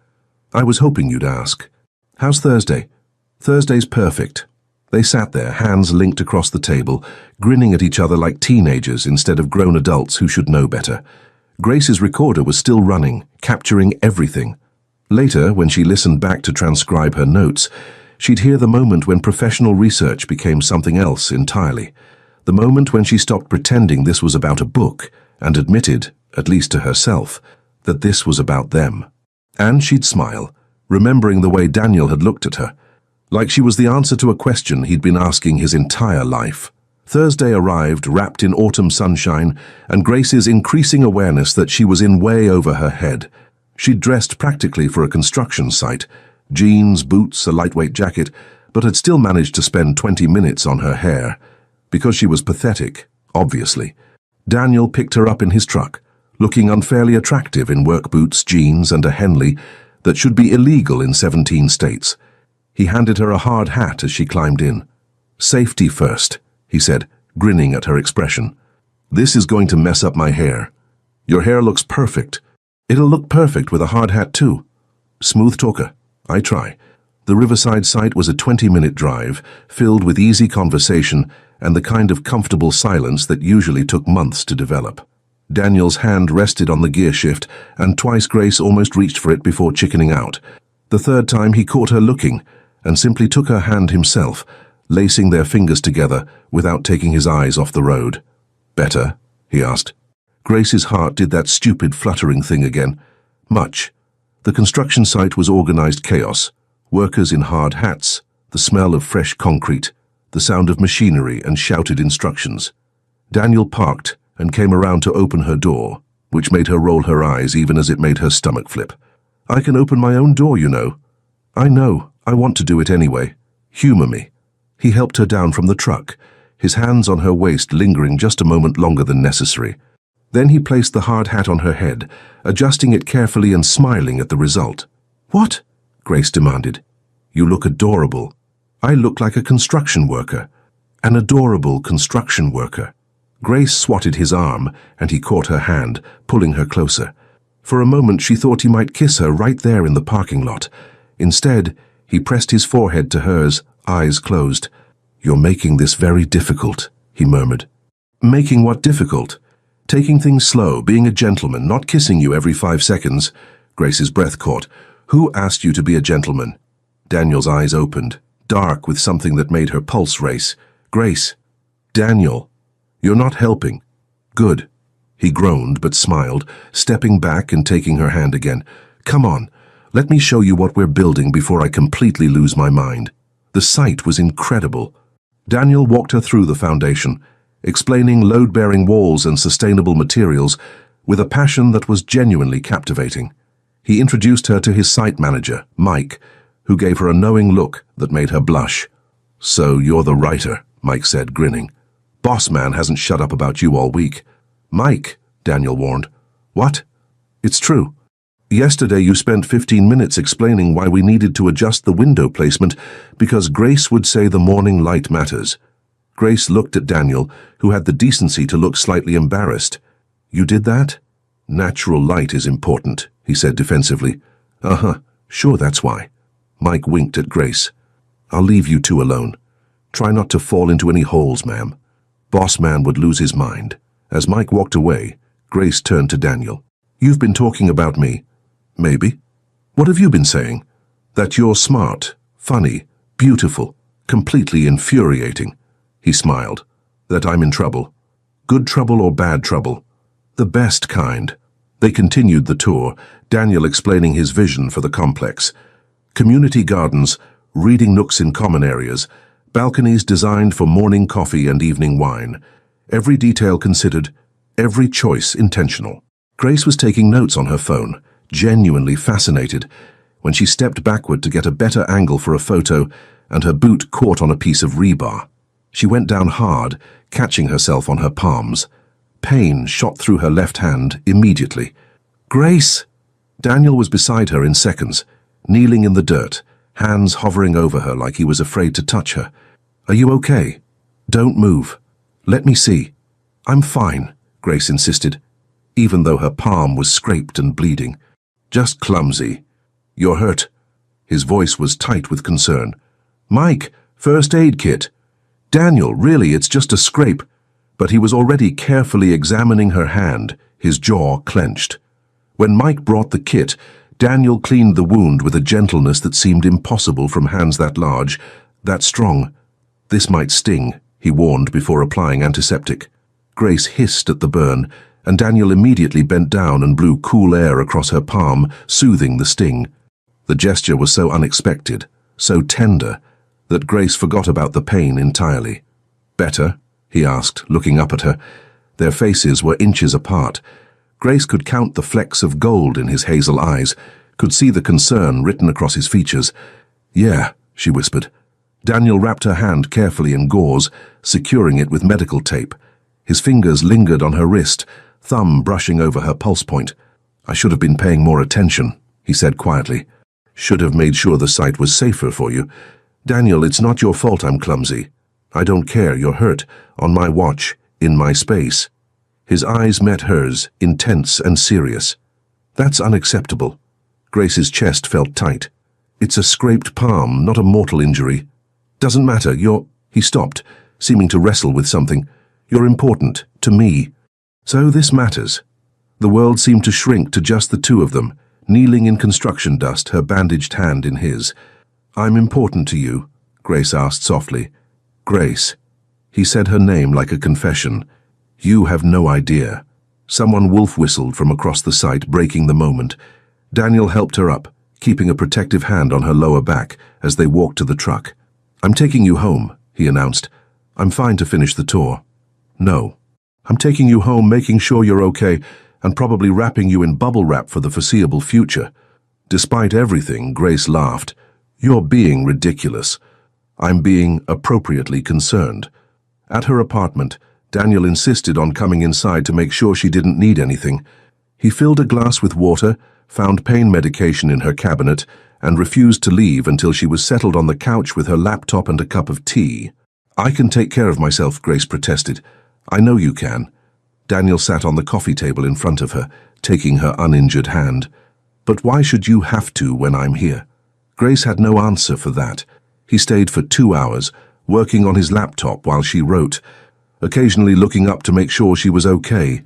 I was hoping you'd ask. How's Thursday? Thursday's perfect. They sat there, hands linked across the table, grinning at each other like teenagers instead of grown adults who should know better. Grace's recorder was still running, capturing everything. Later, when she listened back to transcribe her notes, she'd hear the moment when professional research became something else entirely. The moment when she stopped pretending this was about a book and admitted, at least to herself, that this was about them. And she'd smile, remembering the way Daniel had looked at her, like she was the answer to a question he'd been asking his entire life. Thursday arrived, wrapped in autumn sunshine, and Grace's increasing awareness that she was in way over her head. She'd dressed practically for a construction site, jeans, boots, a lightweight jacket, but had still managed to spend 20 minutes on her hair. Because she was pathetic, obviously. Daniel picked her up in his truck, looking unfairly attractive in work boots, jeans, and a Henley that should be illegal in 17 states. He handed her a hard hat as she climbed in. Safety first, he said, grinning at her expression. This is going to mess up my hair. Your hair looks perfect. It'll look perfect with a hard hat too. Smooth talker. I try. The Riverside site was a 20-minute drive, filled with easy conversation and the kind of comfortable silence that usually took months to develop. Daniel's hand rested on the gear shift, and twice Grace almost reached for it before chickening out. The third time he caught her looking, and simply took her hand himself, lacing their fingers together without taking his eyes off the road. Better? He asked. Grace's heart did that stupid fluttering thing again. Much. The construction site was organized chaos. Workers in hard hats, the smell of fresh concrete, the sound of machinery and shouted instructions. Daniel parked and came around to open her door, which made her roll her eyes even as it made her stomach flip. I can open my own door, you know. I know. I want to do it anyway. Humor me. He helped her down from the truck, his hands on her waist lingering just a moment longer than necessary. Then he placed the hard hat on her head, adjusting it carefully and smiling at the result. What? Grace demanded. You look adorable. I look like a construction worker. An adorable construction worker. Grace swatted his arm, and he caught her hand, pulling her closer. For a moment she thought he might kiss her right there in the parking lot. Instead, he pressed his forehead to hers, eyes closed. "You're making this very difficult," he murmured. "Making what difficult?" "Taking things slow, being a gentleman, not kissing you every 5 seconds." Grace's breath caught. "Who asked you to be a gentleman?" Daniel's eyes opened, dark with something that made her pulse race. "Grace." "Daniel, you're not helping." "Good." He groaned but smiled, stepping back and taking her hand again. "Come on, let me show you what we're building before I completely lose my mind." The sight was incredible. Daniel walked her through the foundation, explaining load-bearing walls and sustainable materials with a passion that was genuinely captivating. He introduced her to his site manager, Mike, who gave her a knowing look that made her blush. "So you're the writer," Mike said, grinning. "Boss man hasn't shut up about you all week." "Mike," Daniel warned. "What?" "It's true. Yesterday you spent 15 minutes explaining why we needed to adjust the window placement because Grace would say the morning light matters." Grace looked at Daniel, who had the decency to look slightly embarrassed. "You did that?" "Natural light is important," he said defensively. "Uh-huh, sure that's why." Mike winked at Grace. "I'll leave you two alone. Try not to fall into any holes, ma'am." Boss man would lose his mind. As Mike walked away, Grace turned to Daniel. "You've been talking about me." "Maybe." "What have you been saying?" "That you're smart, funny, beautiful, completely infuriating." He smiled. "That I'm in trouble." "Good trouble or bad trouble?" "The best kind." They continued the tour, Daniel explaining his vision for the complex. Community gardens, reading nooks in common areas, balconies designed for morning coffee and evening wine. Every detail considered, every choice intentional. Grace was taking notes on her phone, genuinely fascinated, when she stepped backward to get a better angle for a photo and her boot caught on a piece of rebar. She went down hard, catching herself on her palms. Pain shot through her left hand immediately. "Grace!" Daniel was beside her in seconds, kneeling in the dirt, hands hovering over her like he was afraid to touch her. "Are you okay? Don't move. Let me see." "I'm fine," Grace insisted, even though her palm was scraped and bleeding. "Just clumsy. You're hurt." His voice was tight with concern. "Mike, first aid kit." "Daniel, really, it's just a scrape." But he was already carefully examining her hand, his jaw clenched. When Mike brought the kit, Daniel cleaned the wound with a gentleness that seemed impossible from hands that large, that strong. "This might sting," he warned before applying antiseptic. Grace hissed at the burn, and Daniel immediately bent down and blew cool air across her palm, soothing the sting. The gesture was so unexpected, so tender, that Grace forgot about the pain entirely. "Better?" he asked, looking up at her. Their faces were inches apart. Grace could count the flecks of gold in his hazel eyes, could see the concern written across his features. "Yeah," she whispered. Daniel wrapped her hand carefully in gauze, securing it with medical tape. His fingers lingered on her wrist, thumb brushing over her pulse point. "I should have been paying more attention," he said quietly. "Should have made sure the site was safer for you. Daniel, it's not your fault I'm clumsy. I don't care, you're hurt. On my watch, in my space." His eyes met hers, intense and serious. "That's unacceptable." Grace's chest felt tight. "It's a scraped palm, not a mortal injury." "Doesn't matter, He stopped, seeming to wrestle with something. "You're important, to me." So this matters. The world seemed to shrink to just the two of them, kneeling in construction dust, her bandaged hand in his. "I'm important to you?" Grace asked softly. "Grace." He said her name like a confession. "You have no idea." Someone wolf whistled from across the site, breaking the moment. Daniel helped her up, keeping a protective hand on her lower back as they walked to the truck. "I'm taking you home," he announced. "I'm fine to finish the tour." "No. I'm taking you home, making sure you're okay, and probably wrapping you in bubble wrap for the foreseeable future." Despite everything, Grace laughed. "You're being ridiculous." "I'm being appropriately concerned." At her apartment, Daniel insisted on coming inside to make sure she didn't need anything. He filled a glass with water, found pain medication in her cabinet, and refused to leave until she was settled on the couch with her laptop and a cup of tea. "I can take care of myself," Grace protested. "I know you can." Daniel sat on the coffee table in front of her, taking her uninjured hand. "But why should you have to when I'm here?" Grace had no answer for that. He stayed for 2 hours, working on his laptop while she wrote, occasionally looking up to make sure she was okay.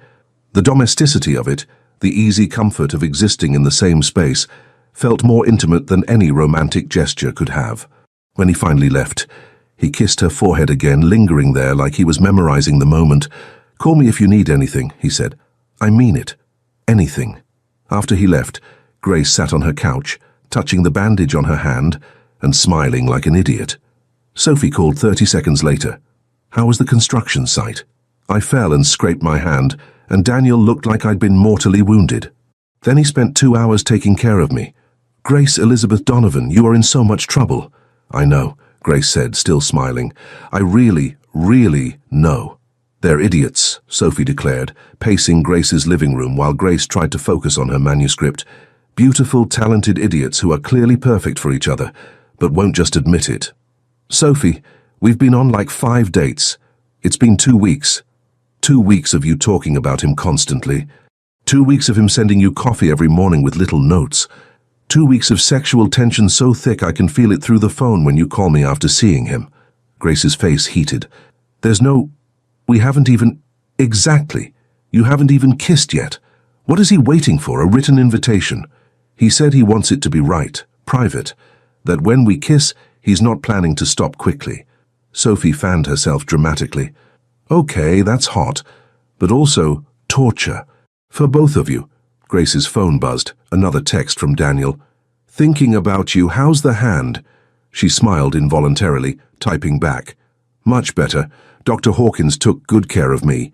The domesticity of it, the easy comfort of existing in the same space, felt more intimate than any romantic gesture could have. When he finally left, he kissed her forehead again, lingering there like he was memorizing the moment. "Call me if you need anything," he said. "I mean it. Anything." After he left, Grace sat on her couch, touching the bandage on her hand and smiling like an idiot. Sophie called 30 seconds later. "How was the construction site?" "I fell and scraped my hand, and Daniel looked like I'd been mortally wounded. Then he spent 2 hours taking care of me." "Grace Elizabeth Donovan, you are in so much trouble." "I know," Grace said, still smiling. "I really know." "They're idiots," Sophie declared, pacing Grace's living room while Grace tried to focus on her manuscript. "Beautiful, talented idiots who are clearly perfect for each other, but won't just admit it." "Sophie, we've been on like 5 dates. It's been 2 weeks. 2 weeks of you talking about him constantly. 2 weeks of him sending you coffee every morning with little notes. 2 weeks of sexual tension so thick I can feel it through the phone when you call me after seeing him." Grace's face heated. We haven't even... Exactly. You haven't even kissed yet. What is he waiting for, a written invitation? He said he wants it to be right, private, that when we kiss, he's not planning to stop quickly. Sophie fanned herself dramatically. "Okay, that's hot, but also torture. For both of you." Grace's phone buzzed, another text from Daniel. "Thinking about you, how's the hand?" She smiled involuntarily, typing back. "Much better. Dr. Hawkins took good care of me.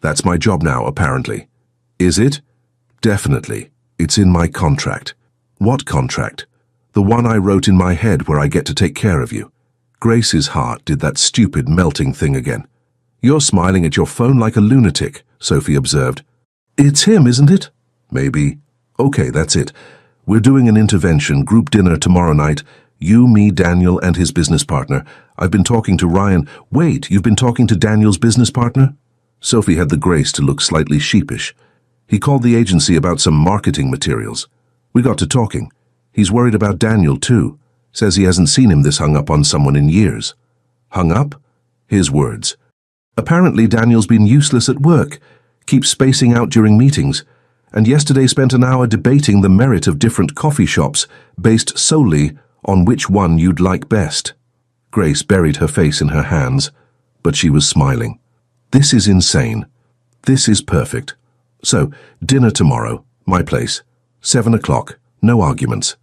That's my job now, apparently." "Is it?" "Definitely. It's in my contract." "What contract?" "The one I wrote in my head where I get to take care of you." Grace's heart did that stupid melting thing again. "You're smiling at your phone like a lunatic," Sophie observed. "It's him, isn't it?" "Maybe." "Okay, that's it. We're doing an intervention group dinner tomorrow night. You, me, Daniel, and his business partner. I've been talking to Ryan." "Wait, you've been talking to Daniel's business partner?" Sophie had the grace to look slightly sheepish. "He called the agency about some marketing materials. We got to talking. He's worried about Daniel, too. Says he hasn't seen him this hung up on someone in years." "Hung up?" His words. "Apparently Daniel's been useless at work. Keeps spacing out during meetings. And yesterday spent an hour debating the merit of different coffee shops, based solely on which one you'd like best." Grace buried her face in her hands, but she was smiling. "This is insane. This is perfect. So, dinner tomorrow, my place, 7 o'clock, no arguments."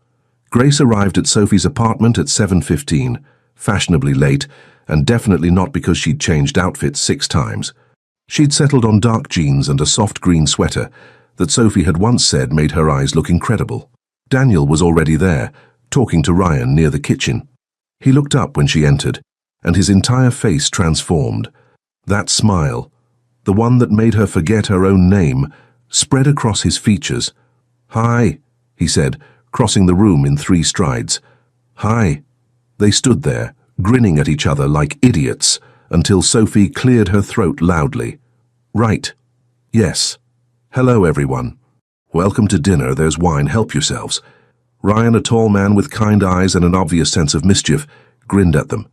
Grace arrived at Sophie's apartment at 7:15, fashionably late, and definitely not because she'd changed outfits 6 times. She'd settled on dark jeans and a soft green sweater that Sophie had once said made her eyes look incredible. Daniel was already there, talking to Ryan near the kitchen. He looked up when she entered, and his entire face transformed. That smile, the one that made her forget her own name, spread across his features. "Hi," he said, crossing the room in 3 strides. "Hi." They stood there, grinning at each other like idiots, until Sophie cleared her throat loudly. "Right. Yes. Hello, everyone. Welcome to dinner. There's wine. Help yourselves." Ryan, a tall man with kind eyes and an obvious sense of mischief, grinned at them.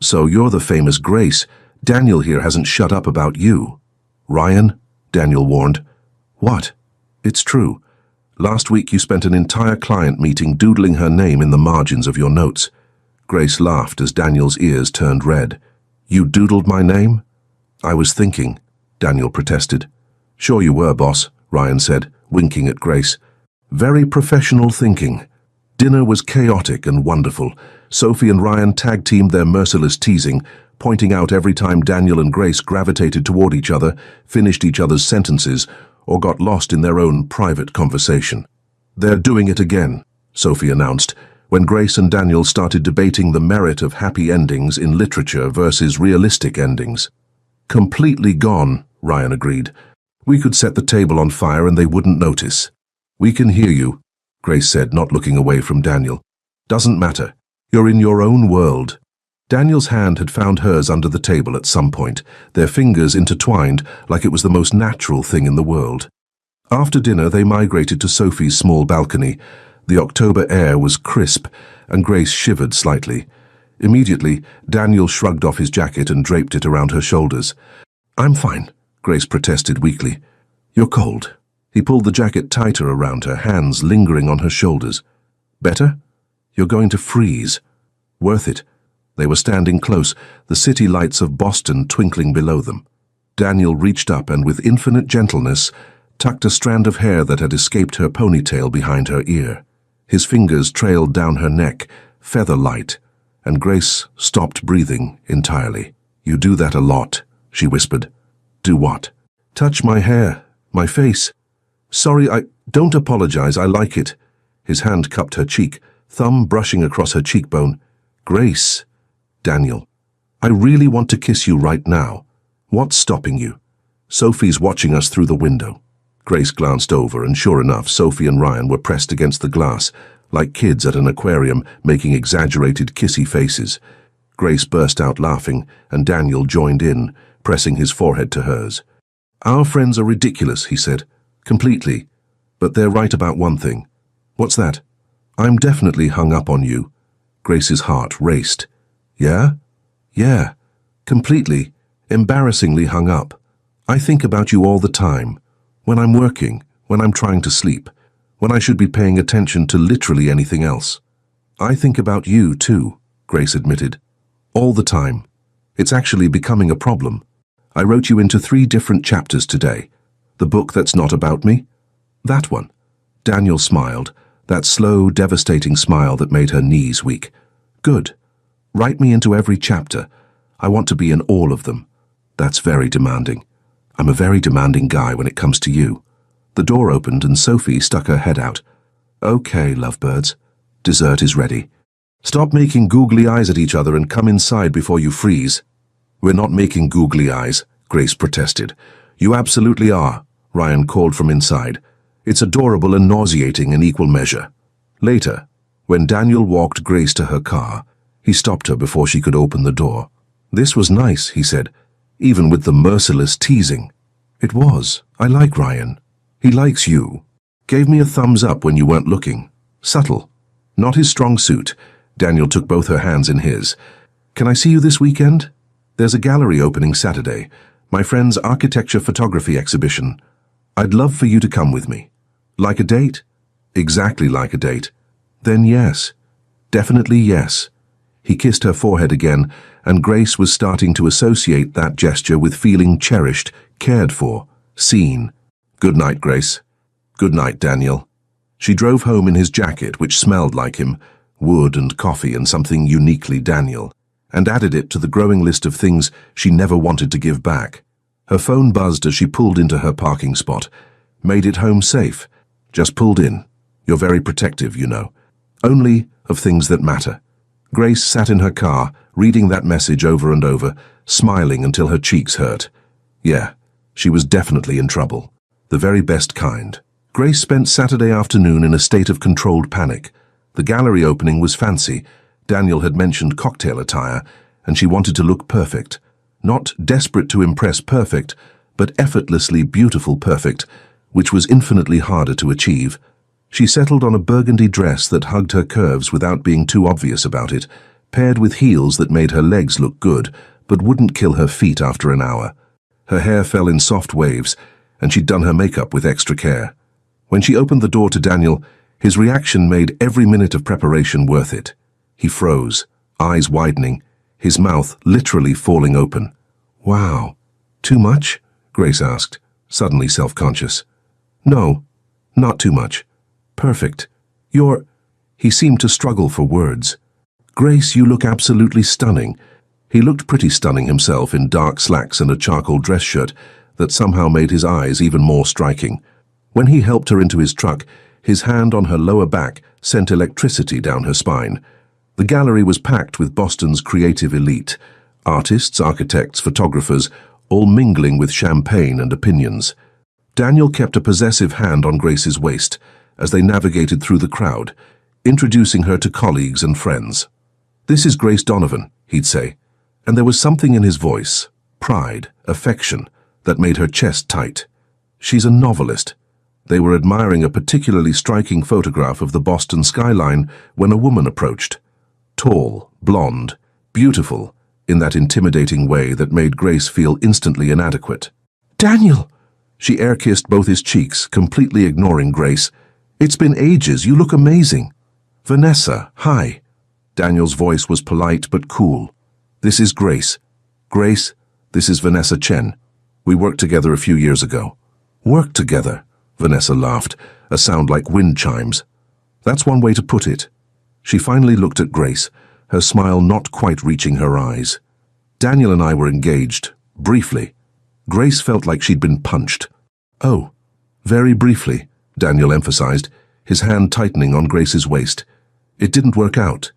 "So you're the famous Grace. Daniel here hasn't shut up about you." "Ryan," Daniel warned. "What?" "It's true. Last week you spent an entire client meeting doodling her name in the margins of your notes." Grace laughed as Daniel's ears turned red. "You doodled my name?" "I was thinking," Daniel protested. "Sure you were, boss," Ryan said, winking at Grace. "Very professional thinking." Dinner was chaotic and wonderful. Sophie and Ryan tag-teamed their merciless teasing, pointing out every time Daniel and Grace gravitated toward each other, finished each other's sentences, or got lost in their own private conversation. "They're doing it again," Sophie announced, when Grace and Daniel started debating the merit of happy endings in literature versus realistic endings. "Completely gone," Ryan agreed. "We could set the table on fire and they wouldn't notice." "We can hear you," Grace said, not looking away from Daniel. "Doesn't matter. You're in your own world." Daniel's hand had found hers under the table at some point, their fingers intertwined like it was the most natural thing in the world. After dinner, they migrated to Sophie's small balcony. The October air was crisp, and Grace shivered slightly. Immediately, Daniel shrugged off his jacket and draped it around her shoulders. "I'm fine," Grace protested weakly. "You're cold." He pulled the jacket tighter around her, hands lingering on her shoulders. "Better? You're going to freeze." "Worth it." They were standing close, the city lights of Boston twinkling below them. Daniel reached up and, with infinite gentleness, tucked a strand of hair that had escaped her ponytail behind her ear. His fingers trailed down her neck, feather-light, and Grace stopped breathing entirely. "You do that a lot," she whispered. "Do what?" "Touch my hair, my face." "Sorry, don't apologize, I like it." His hand cupped her cheek, thumb brushing across her cheekbone. "Grace." "Daniel, I really want to kiss you right now. What's stopping you?" "Sophie's watching us through the window." Grace glanced over, and sure enough, Sophie and Ryan were pressed against the glass, like kids at an aquarium making exaggerated kissy faces. Grace burst out laughing, and Daniel joined in, pressing his forehead to hers. "Our friends are ridiculous," he said. "Completely. But they're right about one thing." "What's that?" "I'm definitely hung up on you." Grace's heart raced. "Yeah?" "Yeah. Completely, embarrassingly hung up. I think about you all the time. When I'm working, when I'm trying to sleep, when I should be paying attention to literally anything else." "I think about you, too," Grace admitted. "All the time. It's actually becoming a problem. I wrote you into 3 different chapters today. The book that's not about me? That one." Daniel smiled, that slow, devastating smile that made her knees weak. "Good. Write me into every chapter. I want to be in all of them." "That's very demanding." "I'm a very demanding guy when it comes to you." The door opened and Sophie stuck her head out. "Okay, lovebirds. Dessert is ready. Stop making googly eyes at each other and come inside before you freeze." "We're not making googly eyes," Grace protested. "You absolutely are," Ryan called from inside. "It's adorable and nauseating in equal measure." Later, when Daniel walked Grace to her car, he stopped her before she could open the door. "This was nice," he said, "even with the merciless teasing." "It was. I like Ryan. He likes you. Gave me a thumbs up when you weren't looking. Subtle. Not his strong suit." Daniel took both her hands in his. "Can I see you this weekend? There's a gallery opening Saturday. My friend's architecture photography exhibition. I'd love for you to come with me." "Like a date?" "Exactly like a date." "Then yes. Definitely yes." He kissed her forehead again, and Grace was starting to associate that gesture with feeling cherished, cared for, seen. "Good night, Grace." "Good night, Daniel." She drove home in his jacket, which smelled like him, wood and coffee and something uniquely Daniel, and added it to the growing list of things she never wanted to give back. Her phone buzzed as she pulled into her parking spot. "Made it home safe. Just pulled in. You're very protective, you know. Only of things that matter." Grace sat in her car, reading that message over and over, smiling until her cheeks hurt. Yeah, she was definitely in trouble. The very best kind. Grace spent Saturday afternoon in a state of controlled panic. The gallery opening was fancy. Daniel had mentioned cocktail attire, and she wanted to look perfect. Not desperate to impress perfect, but effortlessly beautiful perfect, which was infinitely harder to achieve. She settled on a burgundy dress that hugged her curves without being too obvious about it, paired with heels that made her legs look good, but wouldn't kill her feet after an hour. Her hair fell in soft waves, and she'd done her makeup with extra care. When she opened the door to Daniel, his reaction made every minute of preparation worth it. He froze, eyes widening, his mouth literally falling open. "Wow. Too much?" Grace asked, suddenly self-conscious. "No, not too much. Perfect. You're—" He seemed to struggle for words. "Grace, you look absolutely stunning." He looked pretty stunning himself in dark slacks and a charcoal dress shirt that somehow made his eyes even more striking. When he helped her into his truck, his hand on her lower back sent electricity down her spine. The gallery was packed with Boston's creative elite. Artists, architects, photographers, all mingling with champagne and opinions. Daniel kept a possessive hand on Grace's waist as they navigated through the crowd, introducing her to colleagues and friends. "This is Grace Donovan," he'd say, and there was something in his voice, pride, affection, that made her chest tight. She's a novelist. They were admiring a particularly striking photograph of the Boston skyline when a woman approached. Tall, blonde, beautiful, in that intimidating way that made Grace feel instantly inadequate. "Daniel!" She air-kissed both his cheeks, completely ignoring Grace. "It's been ages, you look amazing." "Vanessa, hi." Daniel's voice was polite but cool. "This is Grace. Grace, this is Vanessa Chen. We worked together a few years ago." "Worked together?" Vanessa laughed, a sound like wind chimes. "That's one way to put it." She finally looked at Grace, her smile not quite reaching her eyes. "Daniel and I were engaged, briefly." Grace felt like she'd been punched. "Oh, very briefly," Daniel emphasized, his hand tightening on Grace's waist. "It didn't work out."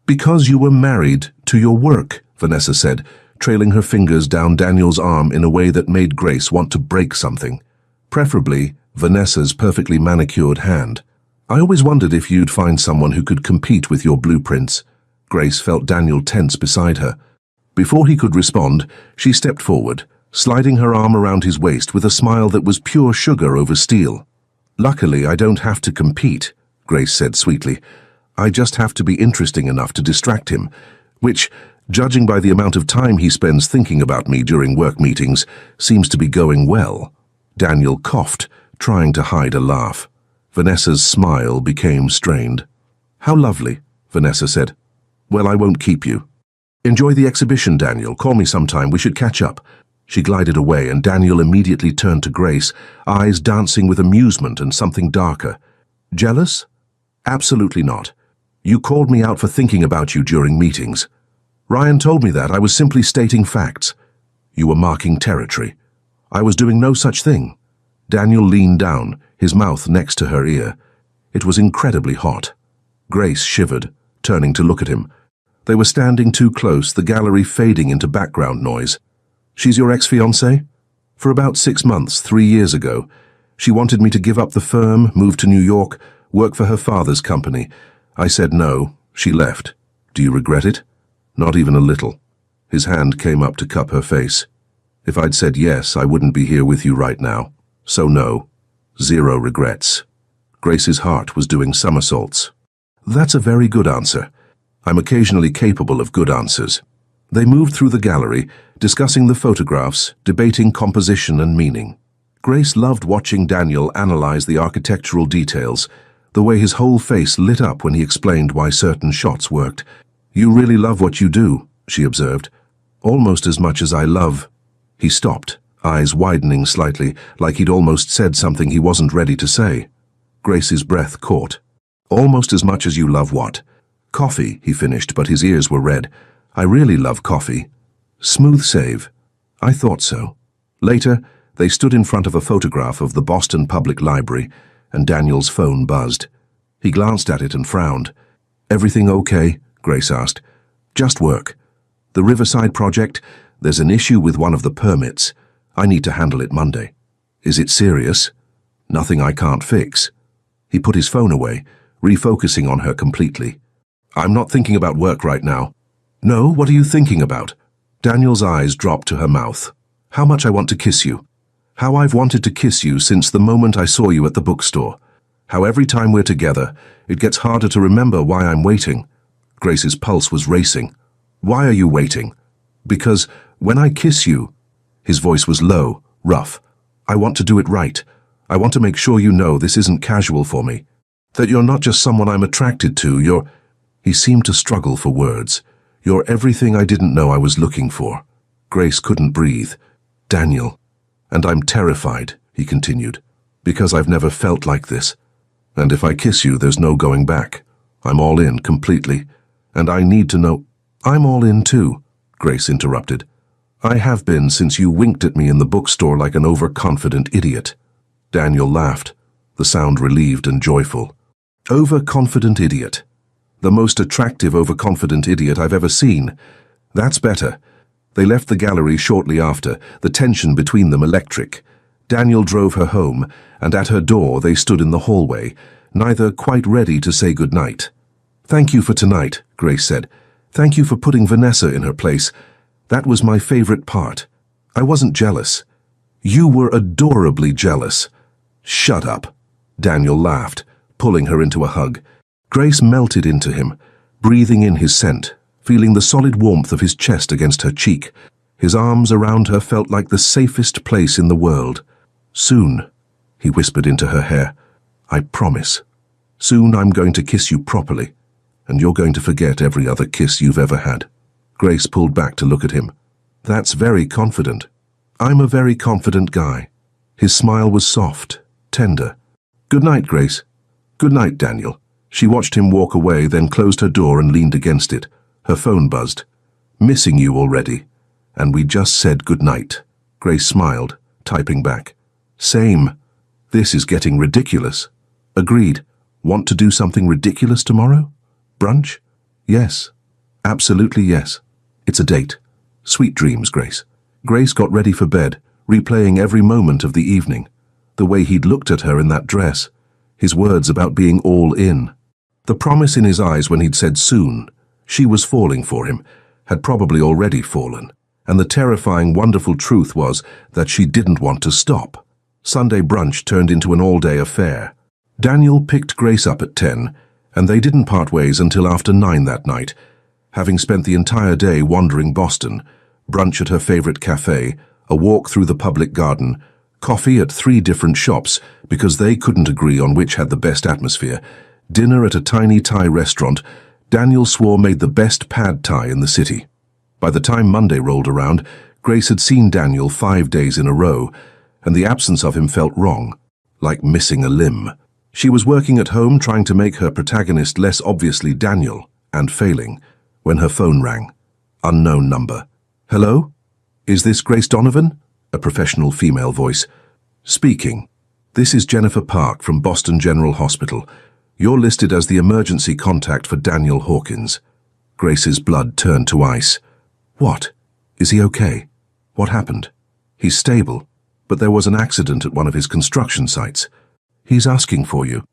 "Because you were married to your work," Vanessa said, trailing her fingers down Daniel's arm in a way that made Grace want to break something. Preferably Vanessa's perfectly manicured hand. "I always wondered if you'd find someone who could compete with your blueprints." Grace felt Daniel tense beside her. Before he could respond, she stepped forward, sliding her arm around his waist with a smile that was pure sugar over steel. "Luckily, I don't have to compete," Grace said sweetly. "I just have to be interesting enough to distract him, which, judging by the amount of time he spends thinking about me during work meetings, seems to be going well." Daniel coughed, trying to hide a laugh. Vanessa's smile became strained. "How lovely," Vanessa said. "Well, I won't keep you." "Enjoy the exhibition, Daniel. Call me sometime. We should catch up." She glided away, and Daniel immediately turned to Grace, eyes dancing with amusement and something darker. "Jealous?" "Absolutely not. You called me out for thinking about you during meetings." "Ryan told me that. I was simply stating facts." "You were marking territory." "I was doing no such thing." Daniel leaned down, his mouth next to her ear. It was incredibly hot. Grace shivered, turning to look at him. They were standing too close, the gallery fading into background noise. "She's your ex-fiancée?" "For about 6 months, 3 years ago. She wanted me to give up the firm, move to New York, work for her father's company. I said no. She left. Do you regret it?" "Not even a little." His hand came up to cup her face. "If I'd said yes, I wouldn't be here with you right now. So no. 0 regrets." Grace's heart was doing somersaults. "That's a very good answer. I'm occasionally capable of good answers." They moved through the gallery, discussing the photographs, debating composition and meaning. Grace loved watching Daniel analyze the architectural details, the way his whole face lit up when he explained why certain shots worked. "You really love what you do," she observed. "Almost as much as I love—" He stopped, eyes widening slightly, like he'd almost said something he wasn't ready to say. Grace's breath caught. "Almost as much as you love what?" "Coffee," he finished, but his ears were red. "I really love coffee." "Smooth save." "I thought so." Later, they stood in front of a photograph of the Boston Public Library, and Daniel's phone buzzed. He glanced at it and frowned. "Everything okay?" Grace asked. "Just work. The Riverside project, there's an issue with one of the permits. I need to handle it Monday." "Is it serious?" "Nothing I can't fix." He put his phone away, refocusing on her completely. "I'm not thinking about work right now." "No, what are you thinking about?" Daniel's eyes dropped to her mouth. "How much I want to kiss you. How I've wanted to kiss you since the moment I saw you at the bookstore. How every time we're together, it gets harder to remember why I'm waiting." Grace's pulse was racing. "Why are you waiting?" "Because when I kiss you—" His voice was low, rough. "I want to do it right. I want to make sure you know this isn't casual for me. That you're not just someone I'm attracted to, you're—" He seemed to struggle for words. "You're everything I didn't know I was looking for." Grace couldn't breathe. "Daniel. And I'm terrified," he continued, "because I've never felt like this. And if I kiss you, there's no going back. I'm all in, completely. And I need to know—" "I'm all in too," Grace interrupted. "I have been since you winked at me in the bookstore like an overconfident idiot." Daniel laughed, the sound relieved and joyful. "Overconfident idiot. The most attractive overconfident idiot I've ever seen. That's better." They left the gallery shortly after, the tension between them electric. Daniel drove her home, and at her door they stood in the hallway, neither quite ready to say goodnight. "Thank you for tonight," Grace said. Thank you for putting Vanessa in her place. That was my favorite part. I wasn't jealous. You were adorably jealous. Shut up. Daniel laughed, pulling her into a hug. Grace melted into him, breathing in his scent, feeling the solid warmth of his chest against her cheek. His arms around her felt like the safest place in the world. Soon, he whispered into her hair, I promise. Soon I'm going to kiss you properly, and you're going to forget every other kiss you've ever had. Grace pulled back to look at him. That's very confident. I'm a very confident guy. His smile was soft, tender. Good night, Grace. Good night, Daniel. She watched him walk away, then closed her door and leaned against it. Her phone buzzed. Missing you already. And we just said good night. Grace smiled, typing back. Same. This is getting ridiculous. Agreed. Want to do something ridiculous tomorrow? Brunch? Yes. Absolutely yes. It's a date. Sweet dreams, Grace. Grace got ready for bed, replaying every moment of the evening. The way he'd looked at her in that dress. His words about being all in. The promise in his eyes when he'd said soon. She was falling for him, had probably already fallen. And the terrifying, wonderful truth was that she didn't want to stop. Sunday brunch turned into an all-day affair. Daniel picked Grace up at 10, and they didn't part ways until after 9 that night. Having spent the entire day wandering Boston, brunch at her favorite cafe, a walk through the public garden, coffee at 3 different shops because they couldn't agree on which had the best atmosphere, dinner at a tiny Thai restaurant Daniel swore made the best pad Thai in the city. By the time Monday rolled around, Grace had seen Daniel 5 days in a row, and the absence of him felt wrong, like missing a limb. She was working at home trying to make her protagonist less obviously Daniel, and failing, when her phone rang. Unknown number. Hello? Is this Grace Donovan? A professional female voice. Speaking. This is Jennifer Park from Boston General Hospital. You're listed as the emergency contact for Daniel Hawkins. Grace's blood turned to ice. What? Is he okay? What happened? He's stable, but there was an accident at one of his construction sites. He's asking for you.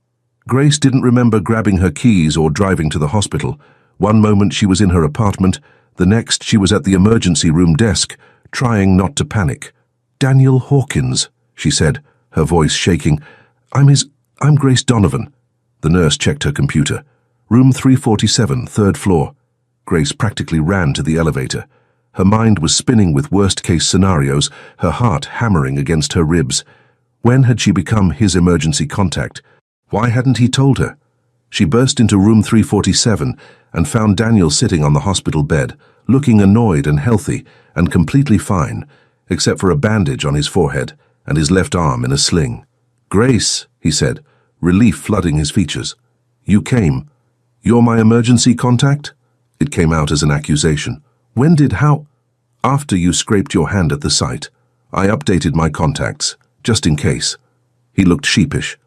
Grace didn't remember grabbing her keys or driving to the hospital. One moment she was in her apartment, the next she was at the emergency room desk, trying not to panic. Daniel Hawkins, she said, her voice shaking. I'm Grace Donovan. The nurse checked her computer. Room 347, 3rd floor. Grace practically ran to the elevator. Her mind was spinning with worst-case scenarios, her heart hammering against her ribs. When had she become his emergency contact? Why hadn't he told her? She burst into room 347 and found Daniel sitting on the hospital bed, looking annoyed and healthy and completely fine, except for a bandage on his forehead and his left arm in a sling. Grace, he said, relief flooding his features. You came. You're my emergency contact? It came out as an accusation. How? After you scraped your hand at the site. I updated my contacts, just in case. He looked sheepish.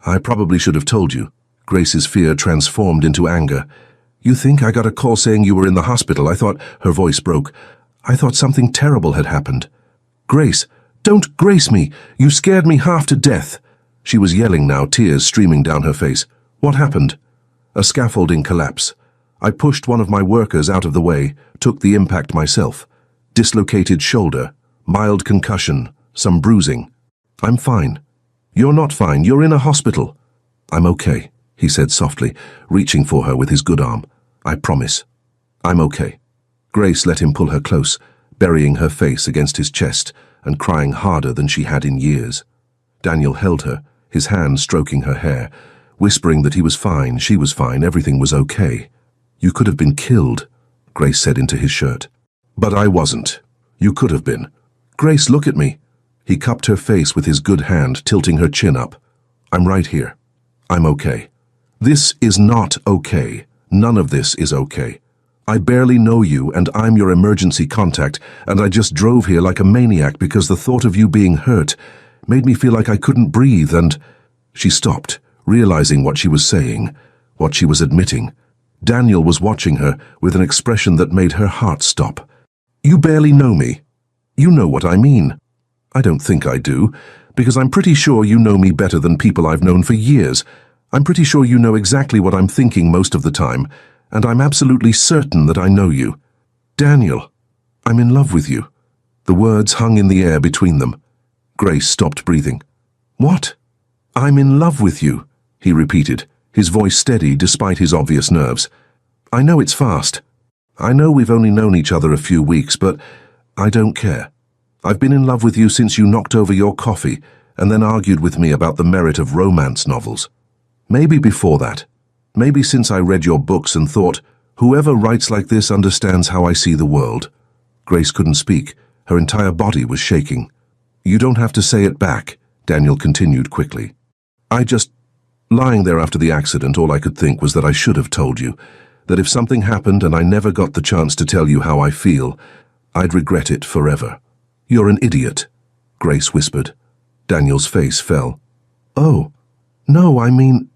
I probably should have told you. Grace's fear transformed into anger. You think I got a call saying you were in the hospital? Her voice broke. I thought something terrible had happened. Grace, don't grace me. You scared me half to death. She was yelling now, tears streaming down her face. What happened? A scaffolding collapse. I pushed one of my workers out of the way, took the impact myself. Dislocated shoulder, mild concussion, some bruising. I'm fine. You're not fine. You're in a hospital. I'm okay, he said softly, reaching for her with his good arm. I promise. I'm okay. Grace let him pull her close, burying her face against his chest and crying harder than she had in years. Daniel held her, his hand stroking her hair, whispering that he was fine, she was fine, everything was okay. You could have been killed, Grace said into his shirt. But I wasn't. You could have been. Grace, look at me. He cupped her face with his good hand, tilting her chin up. I'm right here. I'm okay. This is not okay. None of this is okay. I barely know you, and I'm your emergency contact, and I just drove here like a maniac because the thought of you being hurt made me feel like I couldn't breathe, and... She stopped, realizing what she was saying, what she was admitting. Daniel was watching her with an expression that made her heart stop. You barely know me. You know what I mean. I don't think I do, because I'm pretty sure you know me better than people I've known for years. I'm pretty sure you know exactly what I'm thinking most of the time, and I'm absolutely certain that I know you. Daniel, I'm in love with you." The words hung in the air between them. Grace stopped breathing. "What?" "I'm in love with you," he repeated, his voice steady despite his obvious nerves. "I know it's fast. I know we've only known each other a few weeks, but I don't care. I've been in love with you since you knocked over your coffee and then argued with me about the merit of romance novels. Maybe before that. Maybe since I read your books and thought, whoever writes like this understands how I see the world." Grace couldn't speak. Her entire body was shaking. "You don't have to say it back," Daniel continued quickly. Lying there after the accident, all I could think was that I should have told you, that if something happened and I never got the chance to tell you how I feel, I'd regret it forever." "You're an idiot," Grace whispered. Daniel's face fell. "Oh, no, I mean—"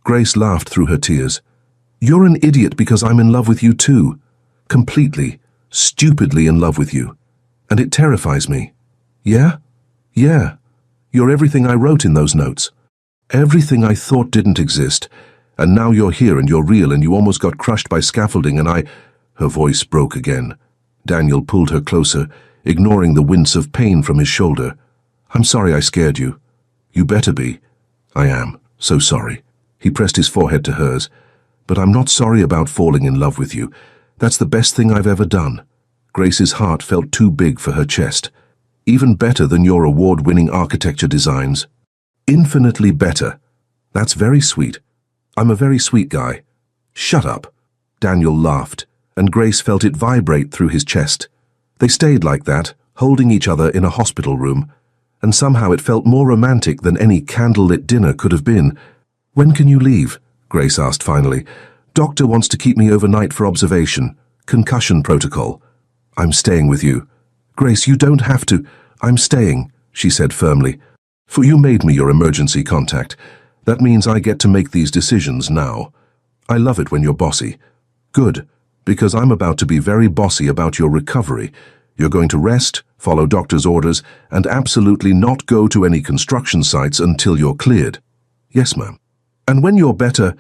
Grace laughed through her tears. "You're an idiot because I'm in love with you too. Completely, stupidly in love with you. And it terrifies me." "Yeah? Yeah. You're everything I wrote in those notes. Everything I thought didn't exist. And now you're here and you're real and you almost got crushed by scaffolding and I—" Her voice broke again. Daniel pulled her closer, ignoring the wince of pain from his shoulder. "I'm sorry I scared you." "You better be." "I am. So sorry." He pressed his forehead to hers. "But I'm not sorry about falling in love with you. That's the best thing I've ever done." Grace's heart felt too big for her chest. "Even better than your award-winning architecture designs." "Infinitely better." "That's very sweet. I'm a very sweet guy." "Shut up." Daniel laughed, and Grace felt it vibrate through his chest. They stayed like that, holding each other in a hospital room, and somehow it felt more romantic than any candlelit dinner could have been. "When can you leave?" Grace asked finally. "Doctor wants to keep me overnight for observation. Concussion protocol." "I'm staying with you." "Grace, you don't have to." "I'm staying," she said firmly. "For you made me your emergency contact. That means I get to make these decisions now. I love it when you're bossy." "Good, because I'm about to be very bossy about your recovery. You're going to rest, follow doctor's orders, and absolutely not go to any construction sites until you're cleared." "Yes, ma'am." "And when you're better—"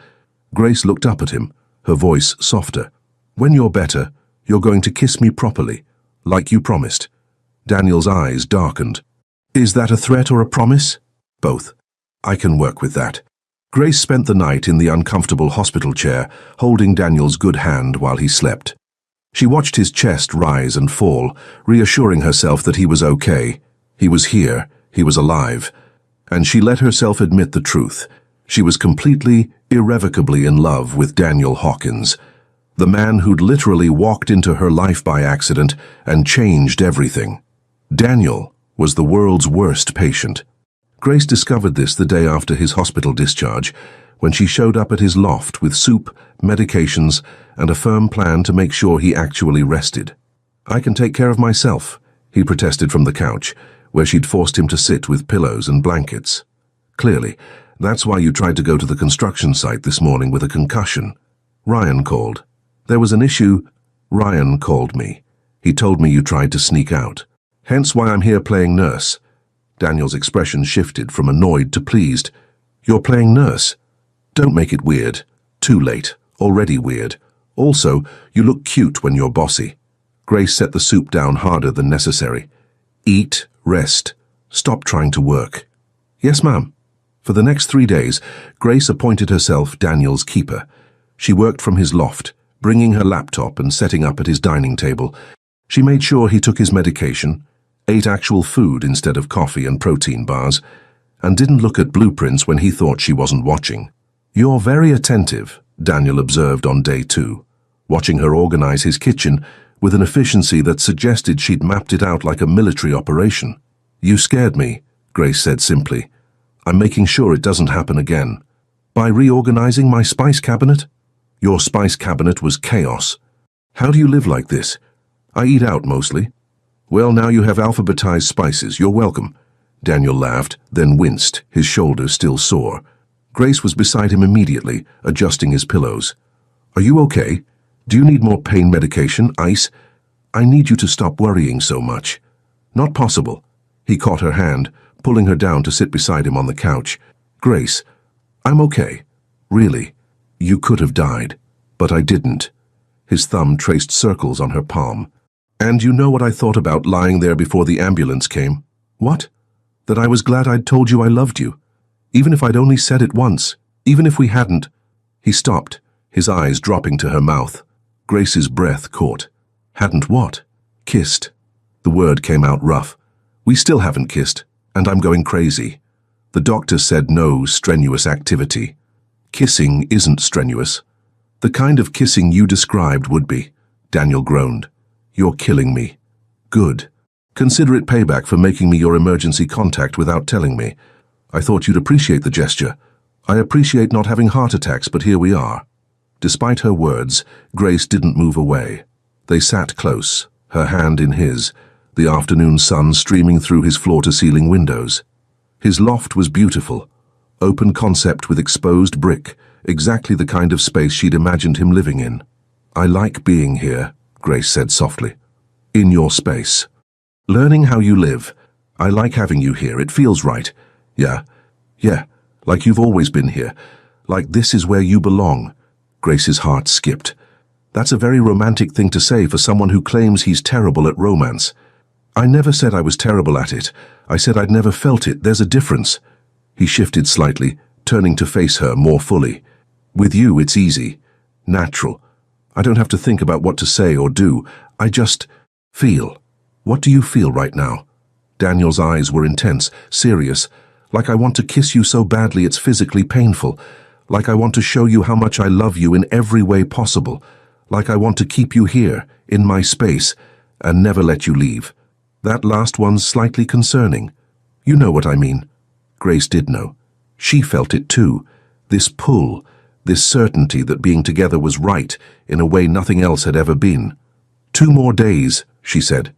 Grace looked up at him, her voice softer. "When you're better, you're going to kiss me properly, like you promised." Daniel's eyes darkened. "Is that a threat or a promise?" "Both. I can work with that." Grace spent the night in the uncomfortable hospital chair, holding Daniel's good hand while he slept. She watched his chest rise and fall, reassuring herself that he was okay. He was here, he was alive. And she let herself admit the truth. She was completely, irrevocably in love with Daniel Hawkins, the man who'd literally walked into her life by accident and changed everything. Daniel was the world's worst patient. Grace discovered this the day after his hospital discharge, when she showed up at his loft with soup, medications, and a firm plan to make sure he actually rested. "I can take care of myself," he protested from the couch, where she'd forced him to sit with pillows and blankets. "Clearly, that's why you tried to go to the construction site this morning with a concussion." "Ryan called. There was an issue." "Ryan called me. He told me you tried to sneak out. Hence why I'm here playing nurse." Daniel's expression shifted from annoyed to pleased. "You're playing nurse? Don't make it weird. Too late. Already weird. Also, you look cute when you're bossy." Grace set the soup down harder than necessary. "Eat, rest. Stop trying to work." "Yes, ma'am." For the next 3 days, Grace appointed herself Daniel's keeper. She worked from his loft, bringing her laptop and setting up at his dining table. She made sure he took his medication, ate actual food instead of coffee and protein bars, and didn't look at blueprints when he thought she wasn't watching. "You're very attentive," Daniel observed on day 2, watching her organize his kitchen with an efficiency that suggested she'd mapped it out like a military operation. "You scared me," Grace said simply. "I'm making sure it doesn't happen again." "By reorganizing my spice cabinet?" "Your spice cabinet was chaos." "How do you live like this?" "I eat out mostly." "Well, now you have alphabetized spices. You're welcome." Daniel laughed, then winced, his shoulders still sore. Grace was beside him immediately, adjusting his pillows. "Are you okay? Do you need more pain medication, ice?" "I need you to stop worrying so much." "Not possible." He caught her hand, pulling her down to sit beside him on the couch. "Grace, I'm okay. Really. You could have died. But I didn't. His thumb traced circles on her palm. And you know what I thought about lying there before the ambulance came? What? That I was glad I'd told you I loved you. Even if I'd only said it once. Even if we hadn't. He stopped, his eyes dropping to her mouth. Grace's breath caught. Hadn't what? Kissed. The word came out rough. We still haven't kissed, and I'm going crazy. The doctor said no strenuous activity. Kissing isn't strenuous. The kind of kissing you described would be. Daniel groaned. You're killing me. Good. Consider it payback for making me your emergency contact without telling me. I thought you'd appreciate the gesture. I appreciate not having heart attacks, but here we are. Despite her words, Grace didn't move away. They sat close, her hand in his, the afternoon sun streaming through his floor-to-ceiling windows. His loft was beautiful, open concept with exposed brick, exactly the kind of space she'd imagined him living in. I like being here, Grace said softly. In your space. Learning how you live. I like having you here, it feels right. Yeah, like you've always been here. Like this is where you belong. Grace's heart skipped. That's a very romantic thing to say for someone who claims he's terrible at romance. I never said I was terrible at it. I said I'd never felt it. There's a difference. He shifted slightly, turning to face her more fully. With you, it's easy. Natural. I don't have to think about what to say or do. I just feel. What do you feel right now? Daniel's eyes were intense, serious. Like I want to kiss you so badly it's physically painful. Like I want to show you how much I love you in every way possible. Like I want to keep you here, in my space, and never let you leave. That last one's slightly concerning. You know what I mean. Grace did know. She felt it too. This pull, this certainty that being together was right in a way nothing else had ever been. 2 more days, she said.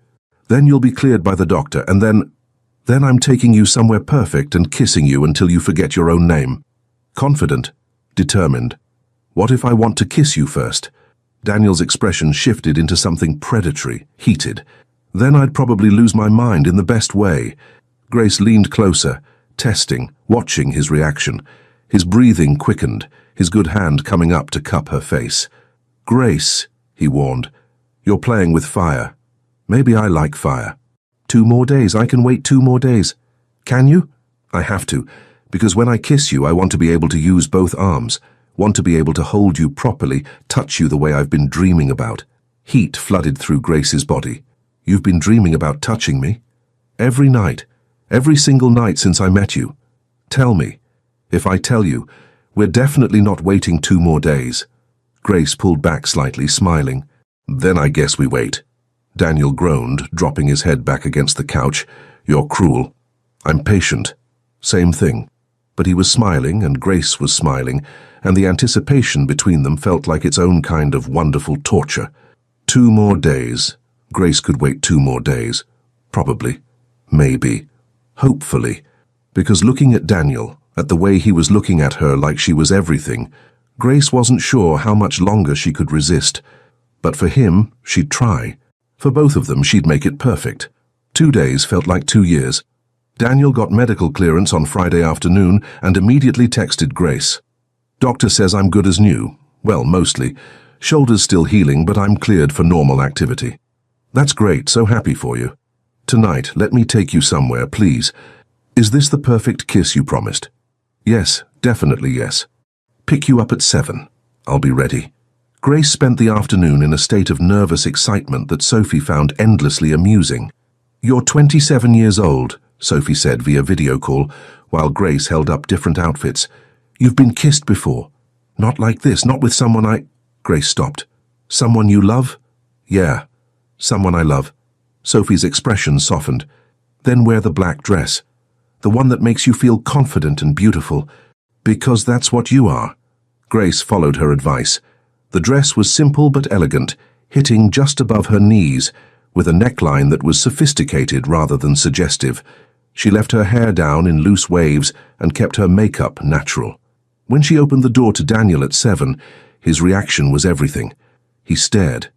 Then you'll be cleared by the doctor, and then I'm taking you somewhere perfect and kissing you until you forget your own name. Confident, determined. What if I want to kiss you first? Daniel's expression shifted into something predatory, heated. Then I'd probably lose my mind in the best way. Grace leaned closer, testing, watching his reaction. His breathing quickened, his good hand coming up to cup her face. Grace, he warned, you're playing with fire. Maybe I like fire. 2 more days, I can wait 2 more days. Can you? I have to, because when I kiss you I want to be able to use both arms, want to be able to hold you properly, touch you the way I've been dreaming about. Heat flooded through Grace's body. You've been dreaming about touching me? Every night, every single night since I met you. Tell me. If I tell you, we're definitely not waiting 2 more days. Grace pulled back slightly, smiling. Then I guess we wait. Daniel groaned, dropping his head back against the couch. You're cruel. I'm patient. Same thing. But he was smiling, and Grace was smiling, and the anticipation between them felt like its own kind of wonderful torture. 2 more days. Grace could wait 2 more days. Probably. Maybe. Hopefully. Because looking at Daniel, at the way he was looking at her like she was everything, Grace wasn't sure how much longer she could resist. But for him, she'd try. For both of them, she'd make it perfect. 2 days felt like 2 years. Daniel got medical clearance on Friday afternoon and immediately texted Grace. Doctor says I'm good as new. Well, mostly. Shoulder's still healing, but I'm cleared for normal activity. That's great, so happy for you. Tonight, let me take you somewhere, please. Is this the perfect kiss you promised? Yes, definitely yes. Pick you up at 7. I'll be ready. Grace spent the afternoon in a state of nervous excitement that Sophie found endlessly amusing. You're 27 years old, Sophie said via video call, while Grace held up different outfits. You've been kissed before. Not like this, not with someone I... Grace stopped. Someone you love? Yeah, someone I love. Sophie's expression softened. Then wear the black dress. The one that makes you feel confident and beautiful. Because that's what you are. Grace followed her advice. The dress was simple but elegant, hitting just above her knees, with a neckline that was sophisticated rather than suggestive. She left her hair down in loose waves and kept her makeup natural. When she opened the door to Daniel at 7, his reaction was everything. He stared.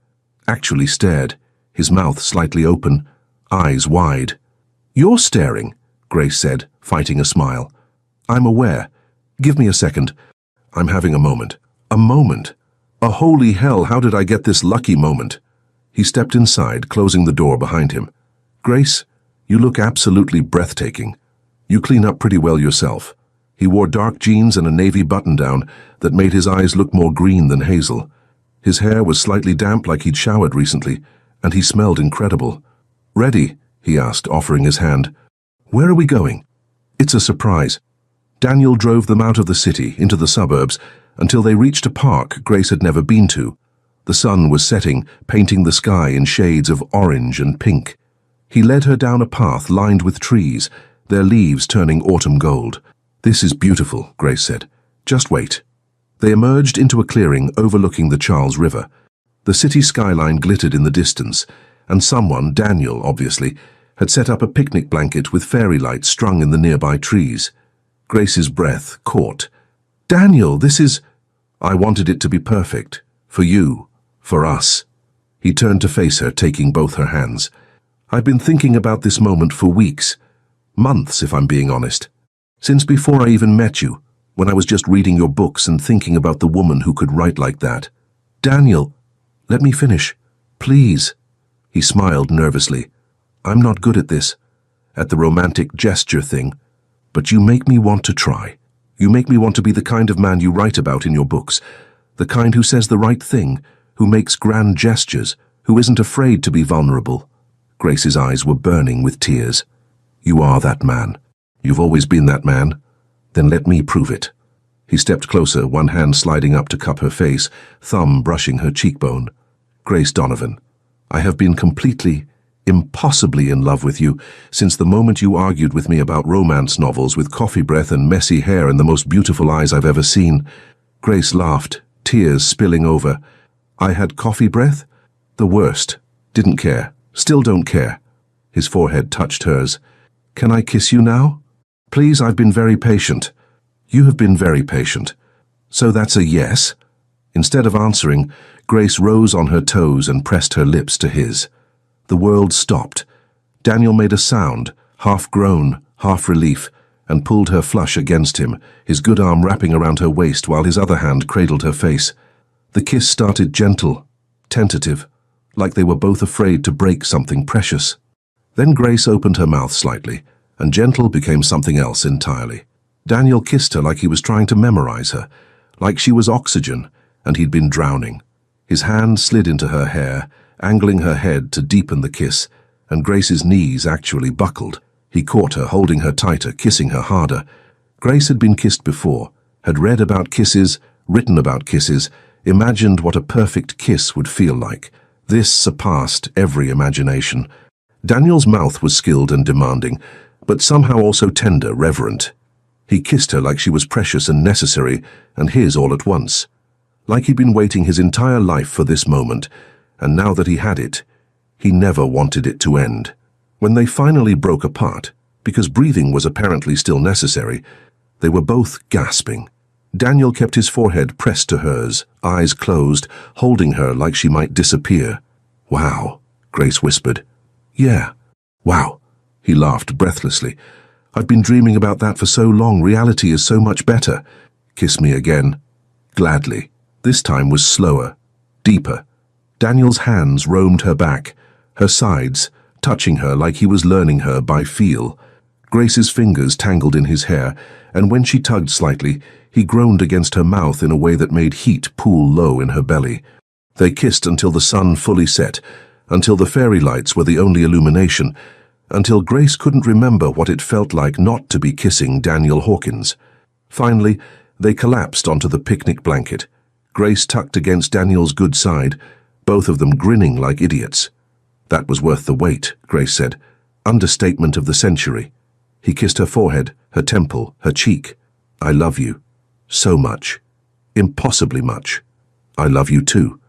Actually stared, his mouth slightly open, eyes wide. You're staring, Grace said, fighting a smile. I'm aware. Give me a second. I'm having a moment. A moment. A holy hell, how did I get this lucky moment? He stepped inside, closing the door behind him. Grace, you look absolutely breathtaking. You clean up pretty well yourself. He wore dark jeans and a navy button-down that made his eyes look more green than hazel. His hair was slightly damp like he'd showered recently, and he smelled incredible. Ready? He asked, offering his hand. Where are we going? It's a surprise. Daniel drove them out of the city, into the suburbs, until they reached a park Grace had never been to. The sun was setting, painting the sky in shades of orange and pink. He led her down a path lined with trees, their leaves turning autumn gold. This is beautiful, Grace said. Just wait. They emerged into a clearing overlooking the Charles River. The city skyline glittered in the distance, and someone, Daniel obviously, had set up a picnic blanket with fairy lights strung in the nearby trees. Grace's breath caught. Daniel, this is... I wanted it to be perfect. For you. For us. He turned to face her, taking both her hands. I've been thinking about this moment for weeks. Months, if I'm being honest. Since before I even met you, when I was just reading your books and thinking about the woman who could write like that. Daniel, let me finish. Please. He smiled nervously. I'm not good at this, at the romantic gesture thing, but you make me want to try. You make me want to be the kind of man you write about in your books, the kind who says the right thing, who makes grand gestures, who isn't afraid to be vulnerable. Grace's eyes were burning with tears. You are that man. You've always been that man. Then let me prove it. He stepped closer, one hand sliding up to cup her face, thumb brushing her cheekbone. Grace Donovan, I have been completely, impossibly in love with you since the moment you argued with me about romance novels with coffee breath and messy hair and the most beautiful eyes I've ever seen. Grace laughed, tears spilling over. I had coffee breath? The worst. Didn't care. Still don't care. His forehead touched hers. Can I kiss you now? Please, I've been very patient. You have been very patient. So that's a yes? Instead of answering, Grace rose on her toes and pressed her lips to his. The world stopped. Daniel made a sound, half groan, half relief, and pulled her flush against him, his good arm wrapping around her waist while his other hand cradled her face. The kiss started gentle, tentative, like they were both afraid to break something precious. Then Grace opened her mouth slightly, and gentle became something else entirely. Daniel kissed her like he was trying to memorize her, like she was oxygen, and he'd been drowning. His hand slid into her hair, angling her head to deepen the kiss, and Grace's knees actually buckled. He caught her, holding her tighter, kissing her harder. Grace had been kissed before, had read about kisses, written about kisses, imagined what a perfect kiss would feel like. This surpassed every imagination. Daniel's mouth was skilled and demanding, but somehow also tender, reverent. He kissed her like she was precious and necessary, and his all at once. Like he'd been waiting his entire life for this moment, and now that he had it, he never wanted it to end. When they finally broke apart, because breathing was apparently still necessary, they were both gasping. Daniel kept his forehead pressed to hers, eyes closed, holding her like she might disappear. Wow, Grace whispered. Yeah, wow. He laughed breathlessly. I've been dreaming about that for so long. Reality is so much better. Kiss me again. Gladly. This time was slower, deeper. Daniel's hands roamed her back, her sides, touching her like he was learning her by feel. Grace's fingers tangled in his hair, and when she tugged slightly, he groaned against her mouth in a way that made heat pool low in her belly. They kissed until the sun fully set, until the fairy lights were the only illumination, until Grace couldn't remember what it felt like not to be kissing Daniel Hawkins. Finally, they collapsed onto the picnic blanket, Grace tucked against Daniel's good side, both of them grinning like idiots. That was worth the wait, Grace said. Understatement of the century. He kissed her forehead, her temple, her cheek. I love you. So much. Impossibly much. I love you too.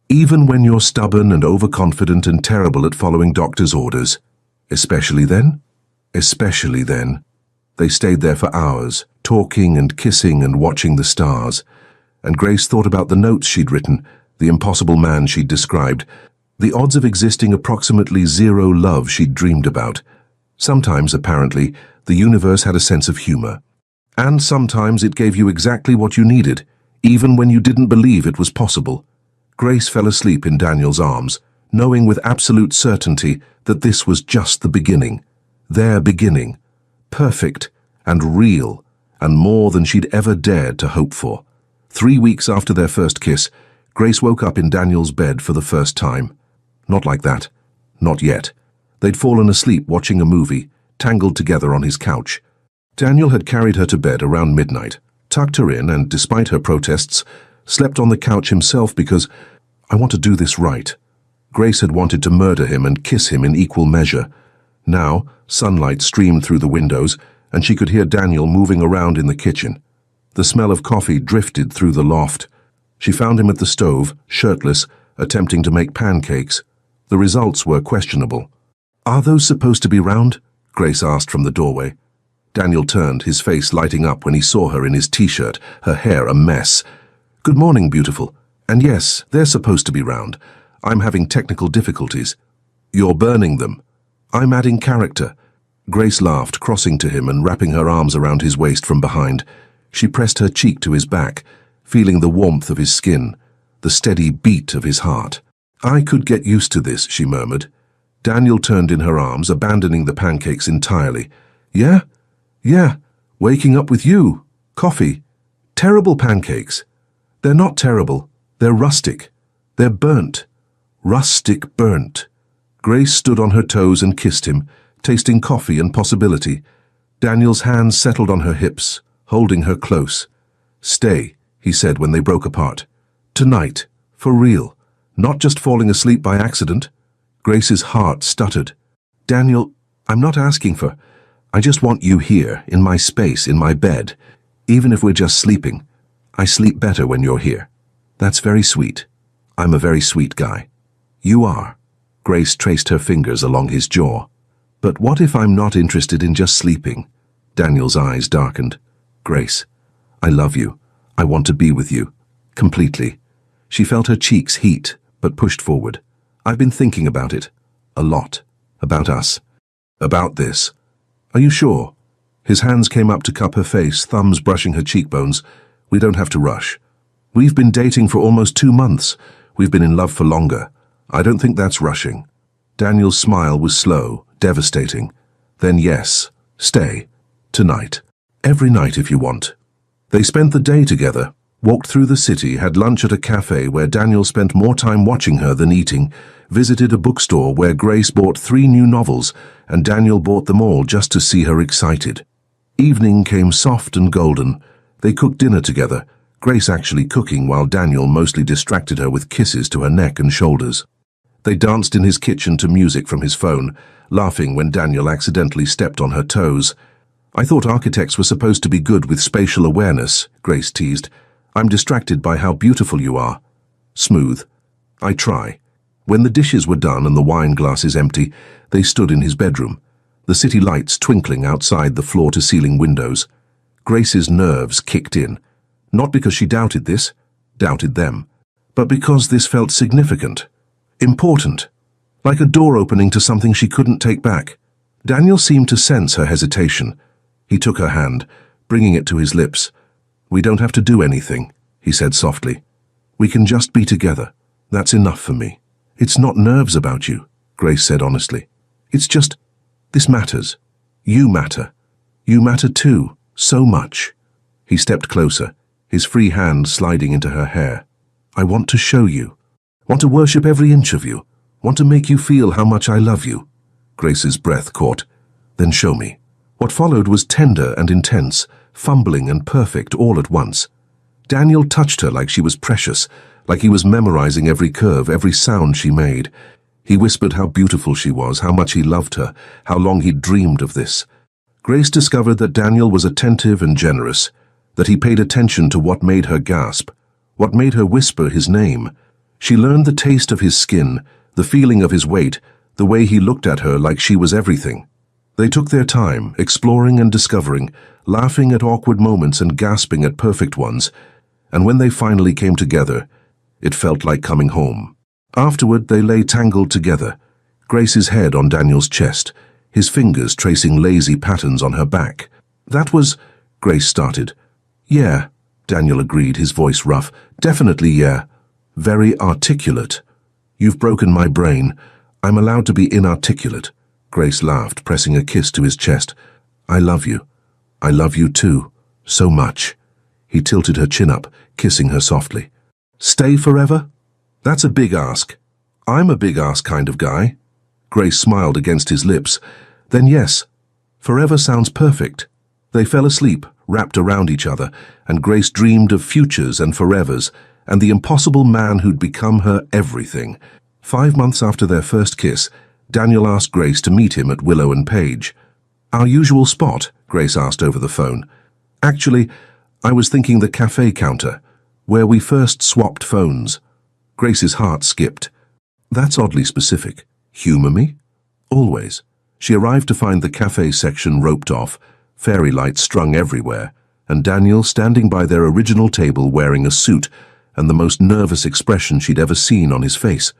Even when you're stubborn and overconfident and terrible at following doctor's orders. Especially then? Especially then. They stayed there for hours, talking and kissing and watching the stars. And Grace thought about the notes she'd written, the impossible man she'd described, the odds of existing approximately zero love she'd dreamed about. Sometimes, apparently, the universe had a sense of humor. And sometimes it gave you exactly what you needed, even when you didn't believe it was possible. Grace fell asleep in Daniel's arms, knowing with absolute certainty that this was just the beginning. Their beginning. Perfect and real, and more than she'd ever dared to hope for. 3 weeks after their first kiss, Grace woke up in Daniel's bed for the first time. Not like that. Not yet. They'd fallen asleep watching a movie, tangled together on his couch. Daniel had carried her to bed around midnight, tucked her in, and, despite her protests, slept on the couch himself because, "I want to do this right." Grace had wanted to murder him and kiss him in equal measure. Now, sunlight streamed through the windows, and she could hear Daniel moving around in the kitchen. The smell of coffee drifted through the loft. She found him at the stove, shirtless, attempting to make pancakes. The results were questionable. "Are those supposed to be round?" Grace asked from the doorway. Daniel turned, his face lighting up when he saw her in his t-shirt, her hair a mess. "Good morning, beautiful. And yes, they're supposed to be round. I'm having technical difficulties." "You're burning them." "I'm adding character." Grace laughed, crossing to him and wrapping her arms around his waist from behind. She pressed her cheek to his back, feeling the warmth of his skin, the steady beat of his heart. "I could get used to this," she murmured. Daniel turned in her arms, abandoning the pancakes entirely. "Yeah? Yeah. Waking up with you. Coffee. Terrible pancakes." "They're not terrible. They're rustic. They're burnt. Rustic burnt." Grace stood on her toes and kissed him, tasting coffee and possibility. Daniel's hands settled on her hips, holding her close. "Stay," he said when they broke apart. "Tonight. For real. Not just falling asleep by accident." Grace's heart stuttered. "Daniel, I'm not asking for... I just want you here, in my space, in my bed. Even if we're just sleeping. I sleep better when you're here." "That's very sweet. I'm a very sweet guy." "You are." Grace traced her fingers along his jaw. "But what if I'm not interested in just sleeping?" Daniel's eyes darkened. "Grace, I love you. I want to be with you. Completely." She felt her cheeks heat, but pushed forward. "I've been thinking about it. A lot. About us. About this." "Are you sure?" His hands came up to cup her face, thumbs brushing her cheekbones. "We don't have to rush. We've been dating for almost 2 months. We've been in love for longer. I don't think that's rushing." Daniel's smile was slow, devastating. "Then yes, stay. Tonight. Every night if you want." They spent the day together, walked through the city, had lunch at a cafe where Daniel spent more time watching her than eating, visited a bookstore where Grace bought 3 new novels, and Daniel bought them all just to see her excited. Evening came soft and golden. They cooked dinner together, Grace actually cooking while Daniel mostly distracted her with kisses to her neck and shoulders. They danced in his kitchen to music from his phone, laughing when Daniel accidentally stepped on her toes. "I thought architects were supposed to be good with spatial awareness," Grace teased. "I'm distracted by how beautiful you are." "Smooth. I try." When the dishes were done and the wine glasses empty, they stood in his bedroom, the city lights twinkling outside the floor-to-ceiling windows. Grace's nerves kicked in, not because she doubted this, doubted them, but because this felt significant, important, like a door opening to something she couldn't take back. Daniel seemed to sense her hesitation. He took her hand, bringing it to his lips. "We don't have to do anything," he said softly. "We can just be together. That's enough for me." "It's not nerves about you," Grace said honestly. "It's just, this matters. You matter. You matter too, so much." He stepped closer, his free hand sliding into her hair. "I want to show you. Want to worship every inch of you. Want to make you feel how much I love you." Grace's breath caught. "Then show me." What followed was tender and intense, fumbling and perfect all at once. Daniel touched her like she was precious, like he was memorizing every curve, every sound she made. He whispered how beautiful she was, how much he loved her, how long he'd dreamed of this. Grace discovered that Daniel was attentive and generous, that he paid attention to what made her gasp, what made her whisper his name. She learned the taste of his skin, the feeling of his weight, the way he looked at her like she was everything. They took their time, exploring and discovering, laughing at awkward moments and gasping at perfect ones, and when they finally came together, it felt like coming home. Afterward, they lay tangled together, Grace's head on Daniel's chest, his fingers tracing lazy patterns on her back. "That was..." Grace started. "Yeah." Daniel agreed, his voice rough. Definitely, yeah. Very articulate. You've broken my brain. I'm allowed to be inarticulate. Grace laughed, pressing a kiss to his chest. I love you. I love you too. So much. He tilted her chin up, kissing her softly. Stay forever? That's a big ask. I'm a big ask kind of guy. Grace smiled against his lips. Then yes, forever sounds perfect. They fell asleep, wrapped around each other, and Grace dreamed of futures and forevers, and the impossible man who'd become her everything. 5 months after their first kiss, Daniel asked Grace to meet him at Willow and Page. Our usual spot? Grace asked over the phone. Actually, I was thinking the cafe counter, where we first swapped phones. Grace's heart skipped. That's oddly specific. Humor me? Always. She arrived to find the cafe section roped off, fairy lights strung everywhere, and Daniel standing by their original table wearing a suit and the most nervous expression she'd ever seen on his face.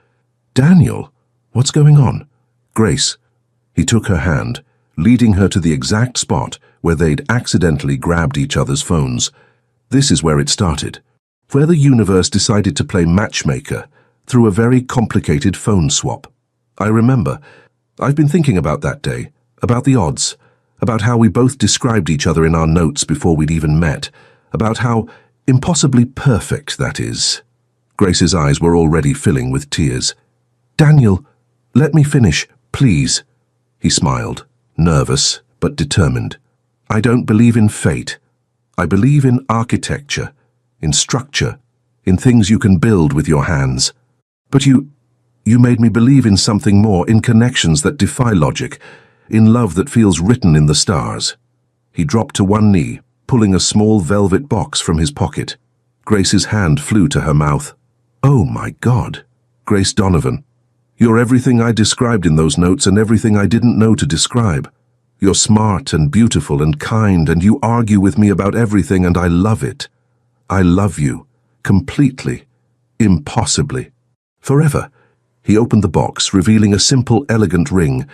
Daniel, what's going on? Grace. He took her hand, leading her to the exact spot where they'd accidentally grabbed each other's phones. This is where it started, where the universe decided to play matchmaker through a very complicated phone swap. I remember. I've been thinking about that day, about the odds, about how we both described each other in our notes before we'd even met, about how impossibly perfect that is. Grace's eyes were already filling with tears. Daniel, let me finish, please. He smiled, nervous but determined. I don't believe in fate. I believe in architecture, in structure, in things you can build with your hands. But you made me believe in something more, in connections that defy logic, in love that feels written in the stars. He dropped to one knee, pulling a small velvet box from his pocket. Grace's hand flew to her mouth. Oh my God. Grace Donovan. You're everything I described in those notes and everything I didn't know to describe. You're smart and beautiful and kind, and you argue with me about everything, and I love it. I love you. Completely. Impossibly. Forever. He opened the box, revealing a simple, elegant ring.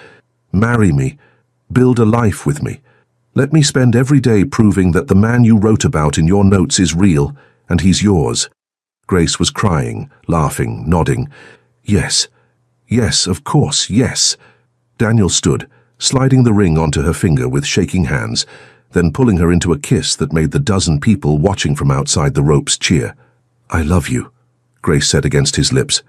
Marry me. Build a life with me. Let me spend every day proving that the man you wrote about in your notes is real, and he's yours. Grace was crying, laughing, nodding. Yes. Yes, of course, yes. Daniel stood, sliding the ring onto her finger with shaking hands, then pulling her into a kiss that made the dozen people watching from outside the ropes cheer. I love you, Grace said against his lips.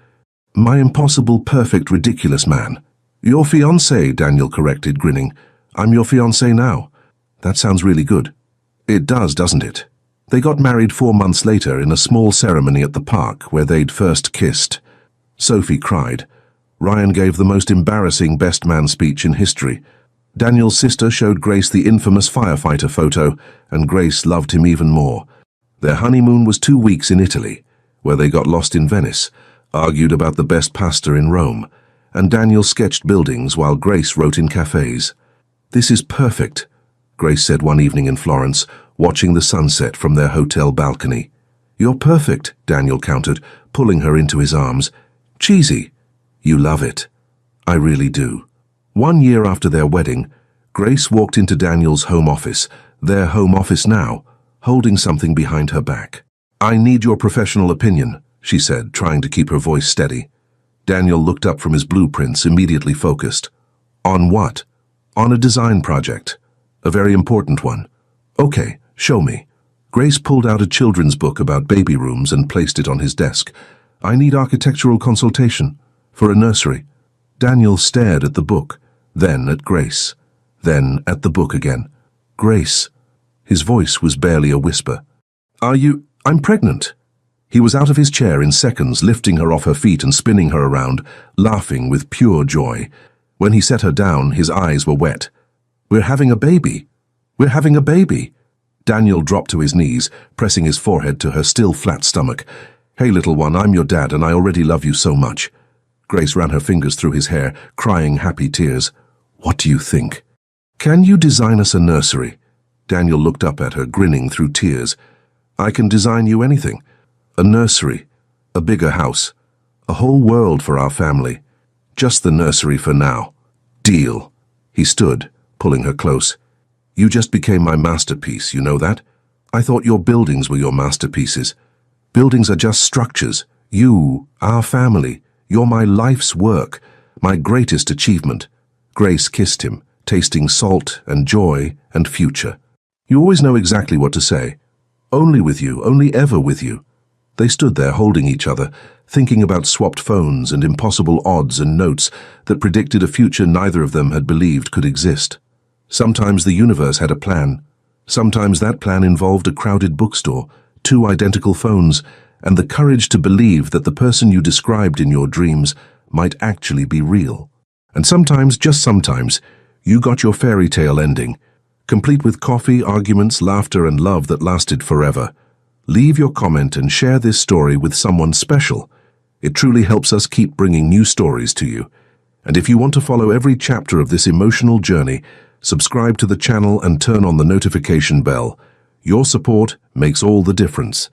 My impossible, perfect, ridiculous man. Your fiancé, Daniel corrected, grinning. I'm your fiancé now. That sounds really good. It does, doesn't it? They got married 4 months later in a small ceremony at the park where they'd first kissed. Sophie cried. Ryan gave the most embarrassing best man speech in history. Daniel's sister showed Grace the infamous firefighter photo, and Grace loved him even more. Their honeymoon was 2 weeks in Italy, where they got lost in Venice, argued about the best pasta in Rome, and Daniel sketched buildings while Grace wrote in cafes. This is perfect, Grace said one evening in Florence, watching the sunset from their hotel balcony. You're perfect, Daniel countered, pulling her into his arms. Cheesy. You love it. I really do. 1 year after their wedding, Grace walked into Daniel's home office, their home office now, holding something behind her back. I need your professional opinion, she said, trying to keep her voice steady. Daniel looked up from his blueprints, immediately focused. On what? On a design project. A very important one. Okay, show me. Grace pulled out a children's book about baby rooms and placed it on his desk. I need architectural consultation. For a nursery. Daniel stared at the book, then at Grace, then at the book again. Grace. His voice was barely a whisper. I'm pregnant. He was out of his chair in seconds, lifting her off her feet and spinning her around, laughing with pure joy. When he set her down, his eyes were wet. We're having a baby. We're having a baby. Daniel dropped to his knees, pressing his forehead to her still flat stomach. Hey, little one, I'm your dad and I already love you so much. Grace ran her fingers through his hair, crying happy tears. What do you think? Can you design us a nursery? Daniel looked up at her, grinning through tears. I can design you anything. A nursery, a bigger house, a whole world for our family. Just the nursery for now. Deal. He stood, pulling her close. You just became my masterpiece, you know that? I thought your buildings were your masterpieces. Buildings are just structures. You, our family, you're my life's work, my greatest achievement. Grace kissed him, tasting salt and joy and future. You always know exactly what to say. Only with you, only ever with you. They stood there holding each other, thinking about swapped phones and impossible odds and notes that predicted a future neither of them had believed could exist. Sometimes the universe had a plan. Sometimes that plan involved a crowded bookstore, two identical phones, and the courage to believe that the person you described in your dreams might actually be real. And sometimes, just sometimes, you got your fairy tale ending, complete with coffee, arguments, laughter, and love that lasted forever. Leave your comment and share this story with someone special. It truly helps us keep bringing new stories to you. And if you want to follow every chapter of this emotional journey, subscribe to the channel and turn on the notification bell. Your support makes all the difference.